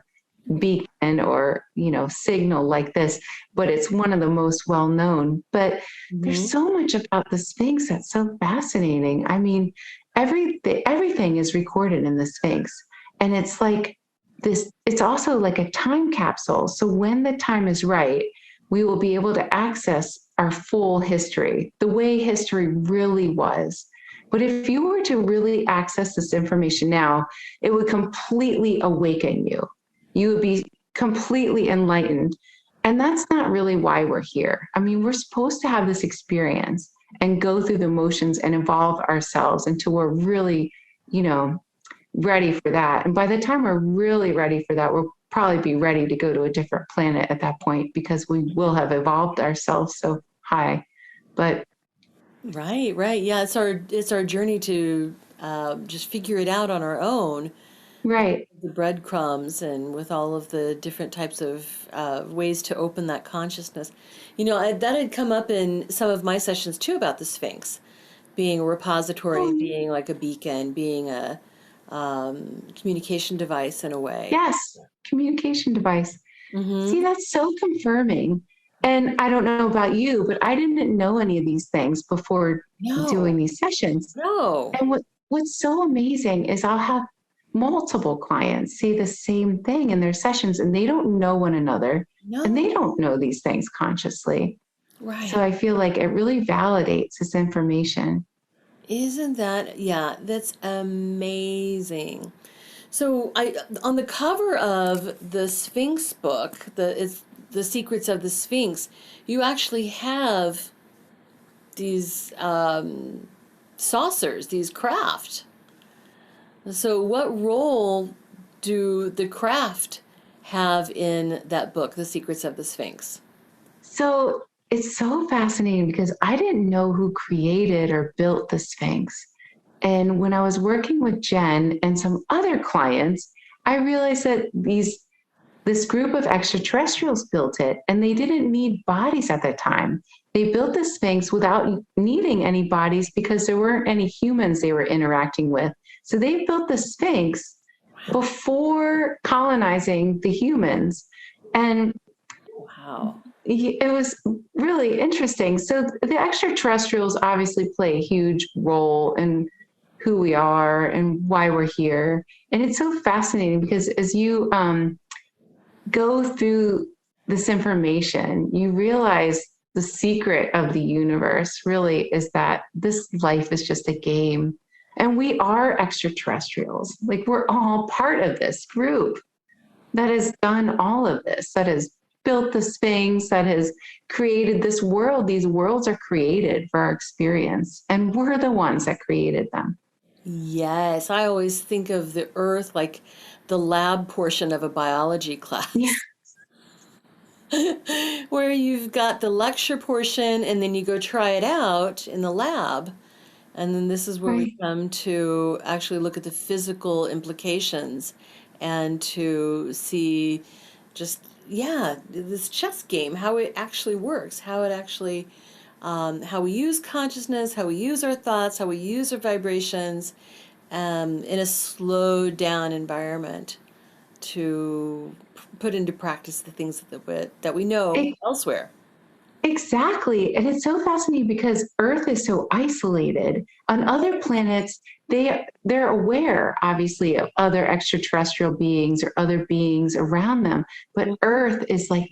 beacon or, signal like this, but it's one of the most well known. But there's so much about the Sphinx that's so fascinating. I mean, everything is recorded in the Sphinx. And it's like this, it's also like a time capsule. So when the time is right, we will be able to access our full history, the way history really was. But if you were to really access this information now, it would completely awaken you. You would be completely enlightened. And that's not really why we're here. I mean, we're supposed to have this experience and go through the motions and evolve ourselves until we're really, ready for that. And by the time we're really ready for that, we'll probably be ready to go to a different planet at that point because we will have evolved ourselves so high. But Right, right. Yeah, it's our journey to just figure it out on our own. right. The breadcrumbs and with all of the different types of ways to open that consciousness. That had come up in some of my sessions too about the Sphinx being a repository, being like a beacon, being a communication device in a way. Yes, communication device. Mm-hmm. See, that's so confirming. And I don't know about you, but I didn't know any of these things before doing No, these sessions. no, And what's so amazing is I'll have multiple clients say the same thing in their sessions, and they don't know one another, and no. they don't know these things consciously. So Right. I feel like it really validates this information. Isn't that, yeah, that's amazing. So on the cover of the Sphinx book, it's the Secrets of the Sphinx, you actually have these saucers, these craft. So what role do the craft have in that book, The Secrets of the Sphinx? So it's so fascinating because I didn't know who created or built the Sphinx. And when I was working with Jen and some other clients, I realized that this group of extraterrestrials built it, and they didn't need bodies at that time. They built the Sphinx without needing any bodies because there weren't any humans they were interacting with. So they built the Sphinx before colonizing the humans. And Wow. it was really interesting. So the extraterrestrials obviously play a huge role in who we are and why we're here. And it's so fascinating because as you go through this information, you realize the secret of the universe really is that this life is just a game. And we are extraterrestrials. Like we're all part of this group that has done all of this, that has built the Sphinx, that has created this world. These worlds are created for our experience, and we're the ones that created them. Yes, I always think of the earth like the lab portion of a biology Yeah, class, where you've got the lecture portion and then you go try it out in the lab. And then this is where we right. come to actually look at the physical implications and to see just, yeah, this chess game, how it actually works, how it actually, how we use consciousness, how we use our thoughts, how we use our vibrations in a slowed down environment to put into practice the things that we know elsewhere. Exactly. And it's so fascinating because Earth is so isolated. On other planets, they're aware, obviously, of other extraterrestrial beings or other beings around them. But Earth is like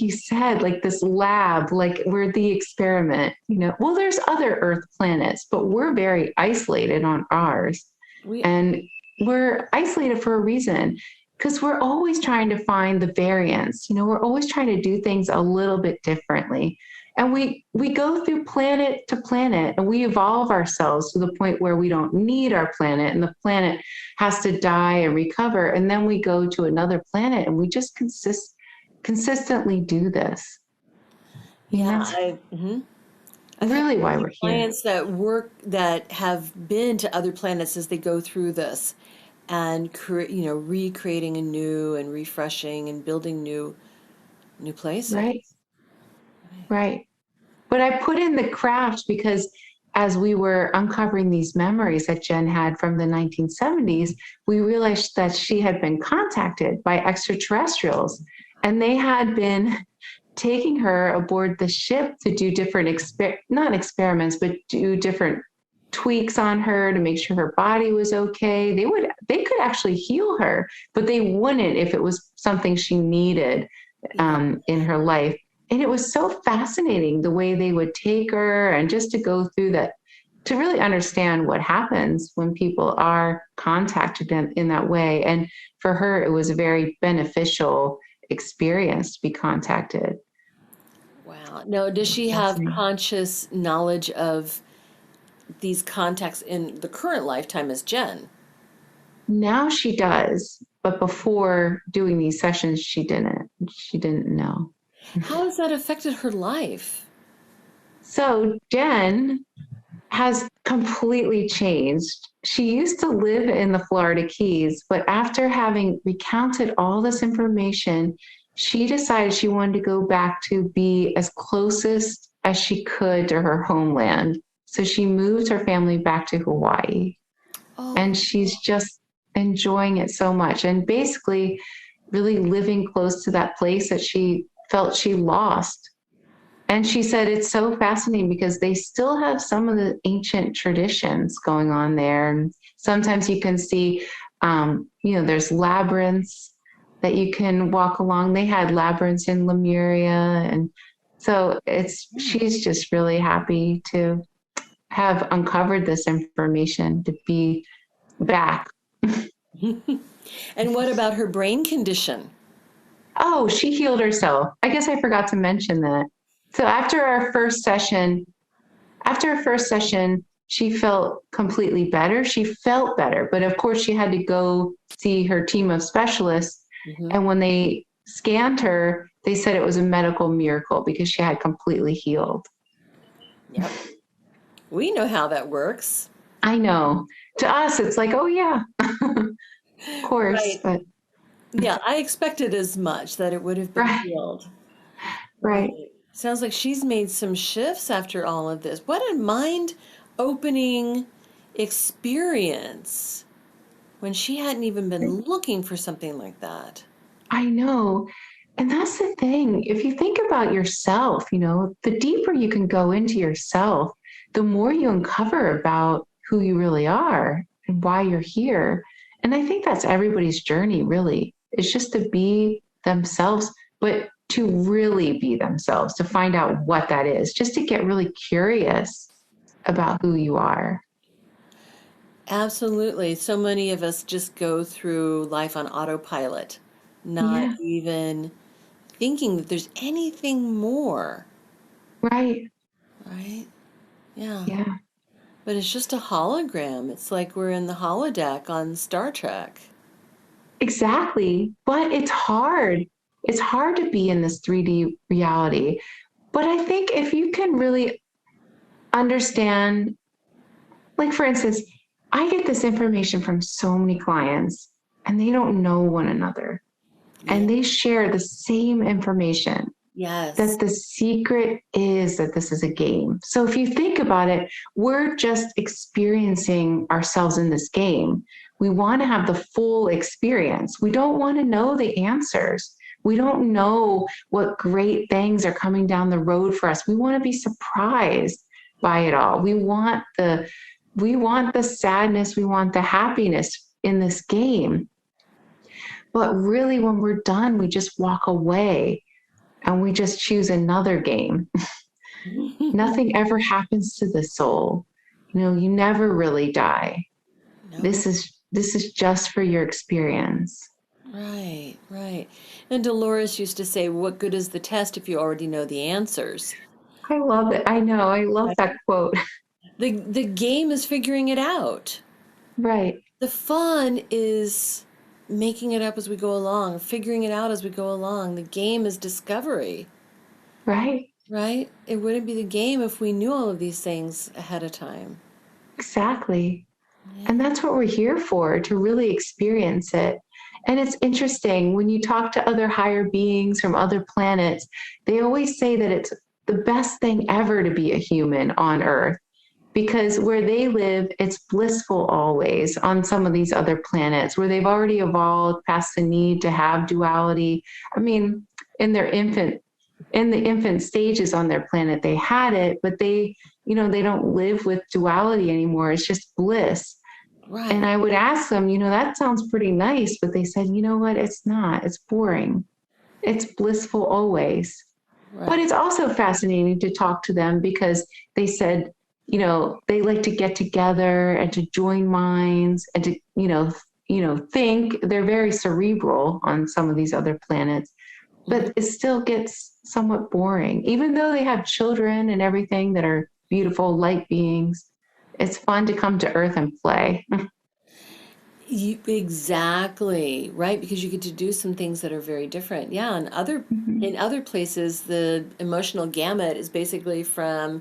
you said, like this lab, like we're the experiment. Well, there's other Earth planets, but we're very isolated on ours. We And we're isolated for a reason because we're always trying to find the variance. We're always trying to do things a little bit differently. And we go through planet to planet and we evolve ourselves to the point where we don't need our planet and the planet has to die and recover. And then we go to another planet and we just consistently do this. Yeah, That's I've had really why we're here. clients that have been to other planets as they go through this and recreating anew and refreshing and building new places. Right. Right. But I put in the craft because as we were uncovering these memories that Jen had from the 1970s, we realized that she had been contacted by extraterrestrials, and they had been taking her aboard the ship to do different not experiments, but do different tweaks on her to make sure her body was okay. They could actually heal her, but they wouldn't if it was something she needed in her life. And it was so fascinating the way they would take her, and just to go through that, to really understand what happens when people are contacted in that way. And for her, it was a very beneficial experience to be contacted. Wow. Now, does she have conscious knowledge of these contacts in the current lifetime as Jen? Now she does, but before doing these sessions, she didn't know. How has that affected her life? So Jen has completely changed. She used to live in the Florida Keys, but after having recounted all this information, she decided she wanted to go back to be as closest as she could to her homeland. So she moved her family back to Hawaii. Oh. And she's just enjoying it so much, and basically really living close to that place that she felt she lost. And she said it's so fascinating because they still have some of the ancient traditions going on there. And sometimes you can see, there's labyrinths that you can walk along. They had labyrinths in Lemuria. And so she's just really happy to have uncovered this information, to be back. And what about her brain condition? Oh, she healed herself. I guess I forgot to mention that. So after her first session, she felt completely better. She felt better, but of course she had to go see her team of specialists. Mm-hmm. And when they scanned her, they said it was a medical miracle because she had completely healed. Yep. We know how that works. I know. To us, it's like, oh yeah, of course. Right. But yeah, I expected as much, that it would have been healed. Right. Sounds like she's made some shifts after all of this. What a mind-opening experience when she hadn't even been looking for something like that. I know. And that's the thing. If you think about yourself, the deeper you can go into yourself, the more you uncover about who you really are and why you're here. And I think that's everybody's journey, really. It's just to be themselves, but to really be themselves, to find out what that is, just to get really curious about who you are. Absolutely. So many of us just go through life on autopilot, not even thinking that there's anything more. Right. Right? Yeah. Yeah. But it's just a hologram. It's like we're in the holodeck on Star Trek. Exactly. But it's hard. It's hard to be in this 3D reality. But I think if you can really understand, like, for instance, I get this information from so many clients and they don't know one another. Yeah. And they share the same information. Yes. That the secret is that this is a game. So if you think about it, we're just experiencing ourselves in this game. We want to have the full experience. We don't want to know the answers. We don't know what great things are coming down the road for us. We want to be surprised by it all. We want the sadness. We want the happiness in this game. But really, when we're done, we just walk away. And we just choose another game. Nothing ever happens to the soul. You never really die. No. This is just for your experience. Right, right. And Dolores used to say, what good is the test if you already know the answers? I love it. I know. I love that quote. The game is figuring it out. Right. The fun is making it up as we go along, figuring it out as we go along. The game is discovery. Right. Right? It wouldn't be the game if we knew all of these things ahead of time. Exactly. Yeah. And that's what we're here for, to really experience it. And it's interesting, when you talk to other higher beings from other planets, they always say that it's the best thing ever to be a human on Earth. because where they live, it's blissful always on some of these other planets where they've already evolved past the need to have duality. I mean, in the infant stages on their planet, they had it, but they don't live with duality anymore. It's just bliss. Right. And I would ask them, that sounds pretty nice, but they said, you know what? It's not. It's boring. It's blissful always. Right. But it's also fascinating to talk to them because they said, they like to get together and to join minds and to, think. They're very cerebral on some of these other planets, but it still gets somewhat boring. Even though they have children and everything that are beautiful light beings, it's fun to come to Earth and play. Exactly, right? Because you get to do some things that are very different. Yeah, in other places, the emotional gamut is basically from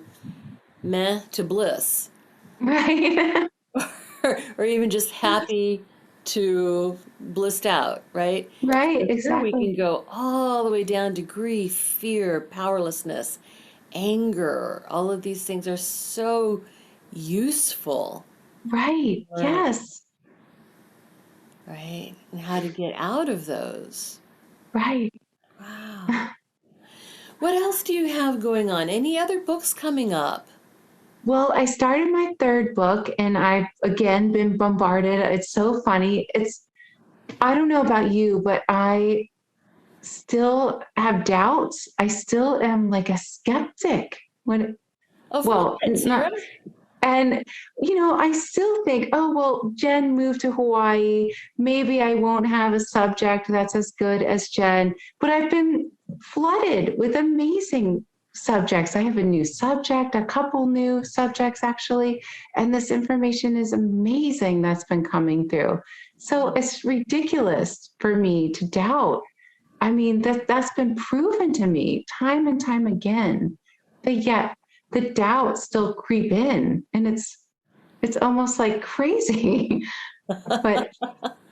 meh to bliss. Right. or even just happy to blissed out, right? Right, So exactly. we can go all the way down to grief, fear, powerlessness, anger. All of these things are so useful. Right, yes. Right? And how to get out of those. Right. Wow. What else do you have going on? Any other books coming up? Well, I started my third book and I've again been bombarded. It's so funny. I don't know about you, but I still have doubts. I still am like a skeptic Of what, Sarah? And, I still think, oh, well, Jen moved to Hawaii. Maybe I won't have a subject that's as good as Jen. But I've been flooded with amazing subjects. I have a new subject, a couple new subjects, actually. And this information is amazing that's been coming through. So it's ridiculous for me to doubt. I mean, that's been proven to me time and time again. But yet, the doubts still creep in, and it's almost like crazy. but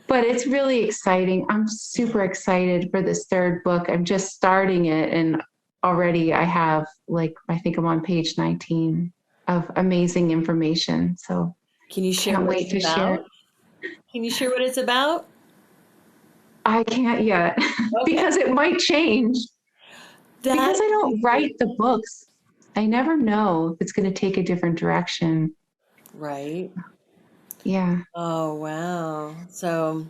it's really exciting. I'm super excited for this third book. I'm just starting it, and already I have I think I'm on page 19 of amazing information. So can you share can't what wait it's to about? share. Can you share what it's about? I can't yet because it might change. Because I don't write the books. I never know if it's going to take a different direction. Right. Yeah. Oh, wow. So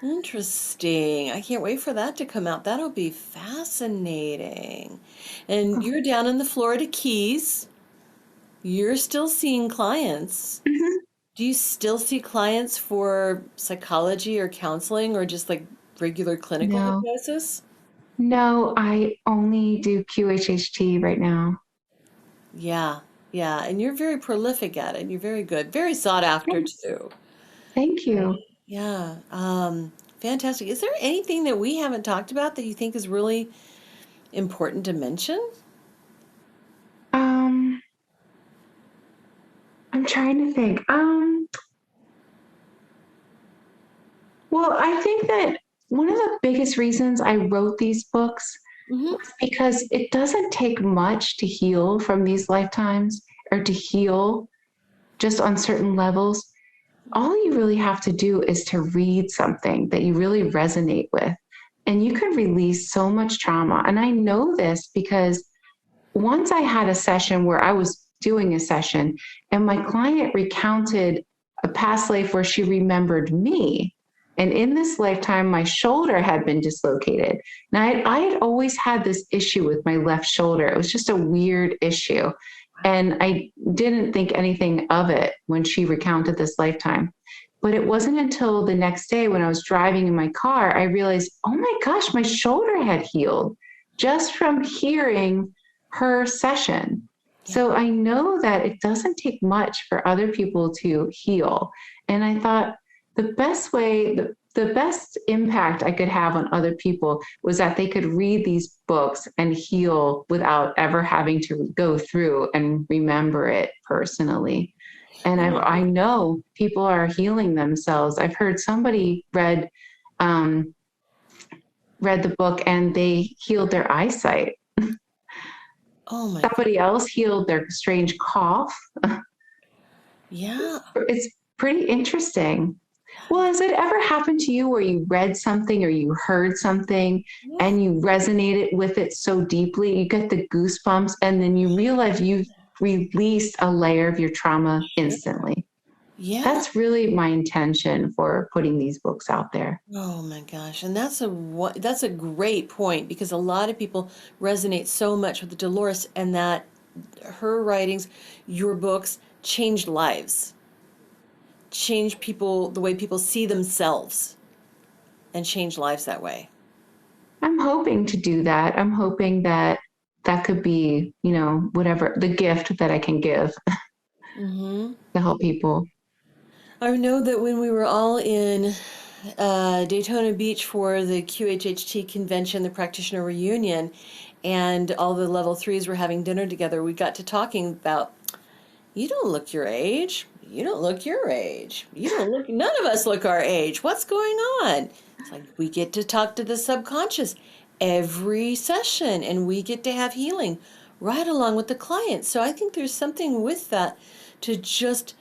interesting. I can't wait for that to come out. That'll be fascinating. And you're down in the Florida Keys. You're still seeing clients. Mm-hmm. Do you still see clients for psychology or counseling or just like regular clinical hypnosis? No, I only do QHHT right now. Yeah, yeah. And you're very prolific at it. You're very good. Very sought after Thanks. too. Thank you. Yeah. Fantastic. Is there anything that we haven't talked about that you think is really important to mention? I'm trying to think. Well, I think that one of the biggest reasons I wrote these books was because it doesn't take much to heal from these lifetimes or to heal just on certain levels. All you really have to do is to read something that you really resonate with, and you can release so much trauma. And I know this because once I had a session where I was doing a session and my client recounted a past life where she remembered me. And in this lifetime, my shoulder had been dislocated. Now, I had always had this issue with my left shoulder. It was just a weird issue. And I didn't think anything of it when she recounted this lifetime. But it wasn't until the next day when I was driving in my car, I realized, oh my gosh, my shoulder had healed just from hearing her session. Yeah. So I know that it doesn't take much for other people to heal. And I thought the best impact I could have on other people was that they could read these books and heal without ever having to go through and remember it personally. And I know people are healing themselves. I've heard somebody read the book and they healed their eyesight. Oh my! Somebody else healed their strange cough. Yeah. It's pretty interesting. Well, has it ever happened to you where you read something or you heard something and you resonated with it so deeply, you get the goosebumps, and then you realize you've released a layer of your trauma instantly? Yeah. That's really my intention for putting these books out there. Oh my gosh. And that's a great point, because a lot of people resonate so much with Dolores, and that her writings, your books, changed lives. Change people, the way people see themselves, and change lives that way. I'm hoping to do that. I'm hoping that that could be, whatever the gift that I can give to help people. I know that when we were all in Daytona Beach for the QHHT convention, the practitioner reunion, and all the level 3s were having dinner together, we got to talking about, you don't look your age. You don't look your age. You don't look, none of us look our age. What's going on? It's like we get to talk to the subconscious every session, and we get to have healing right along with the client. So I think there's something with that, to just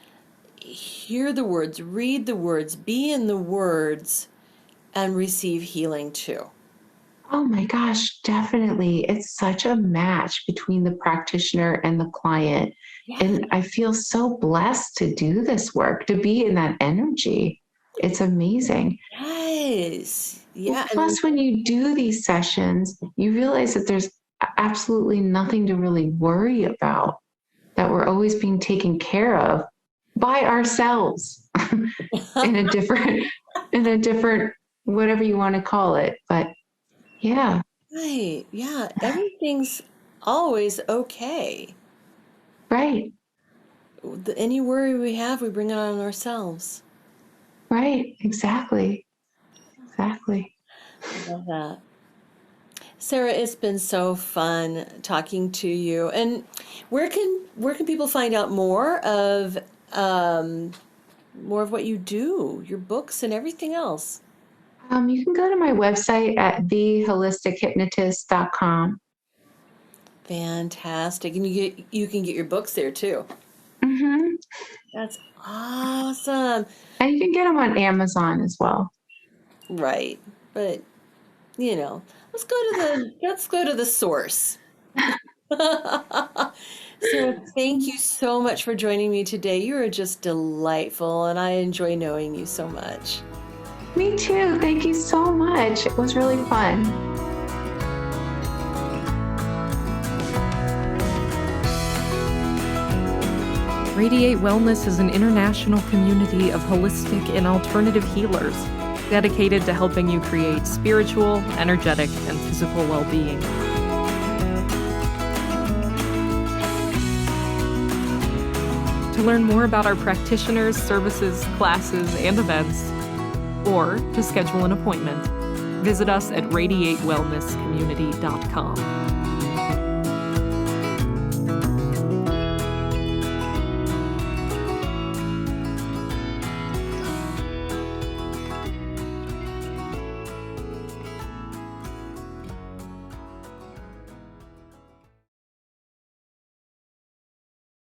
hear the words, read the words, be in the words, and receive healing too. Oh my gosh, definitely. It's such a match between the practitioner and the client. Yeah. And I feel so blessed to do this work, to be in that energy. It's amazing. Yes. Yeah. Well, plus, when you do these sessions, you realize that there's absolutely nothing to really worry about, that we're always being taken care of by ourselves in a different, whatever you want to call it. But yeah. Right. Yeah. Everything's always okay. Right. Any worry we have, we bring it on ourselves. Right. Exactly. Exactly. I love that. Sarah, it's been so fun talking to you. And where can people find out more of what you do, your books and everything else? You can go to my website at theholistichuhypnotist.com. Fantastic. And you can get your books there too. Mm-hmm. That's awesome. And you can get them on Amazon as well. Right. But let's go to the source. So thank you so much for joining me today. You are just delightful, and I enjoy knowing you so much. Me too. Thank you so much. It was really fun. Radiate Wellness is an international community of holistic and alternative healers dedicated to helping you create spiritual, energetic, and physical well-being. To learn more about our practitioners, services, classes, and events, or to schedule an appointment, visit us at radiatewellnesscommunity.com.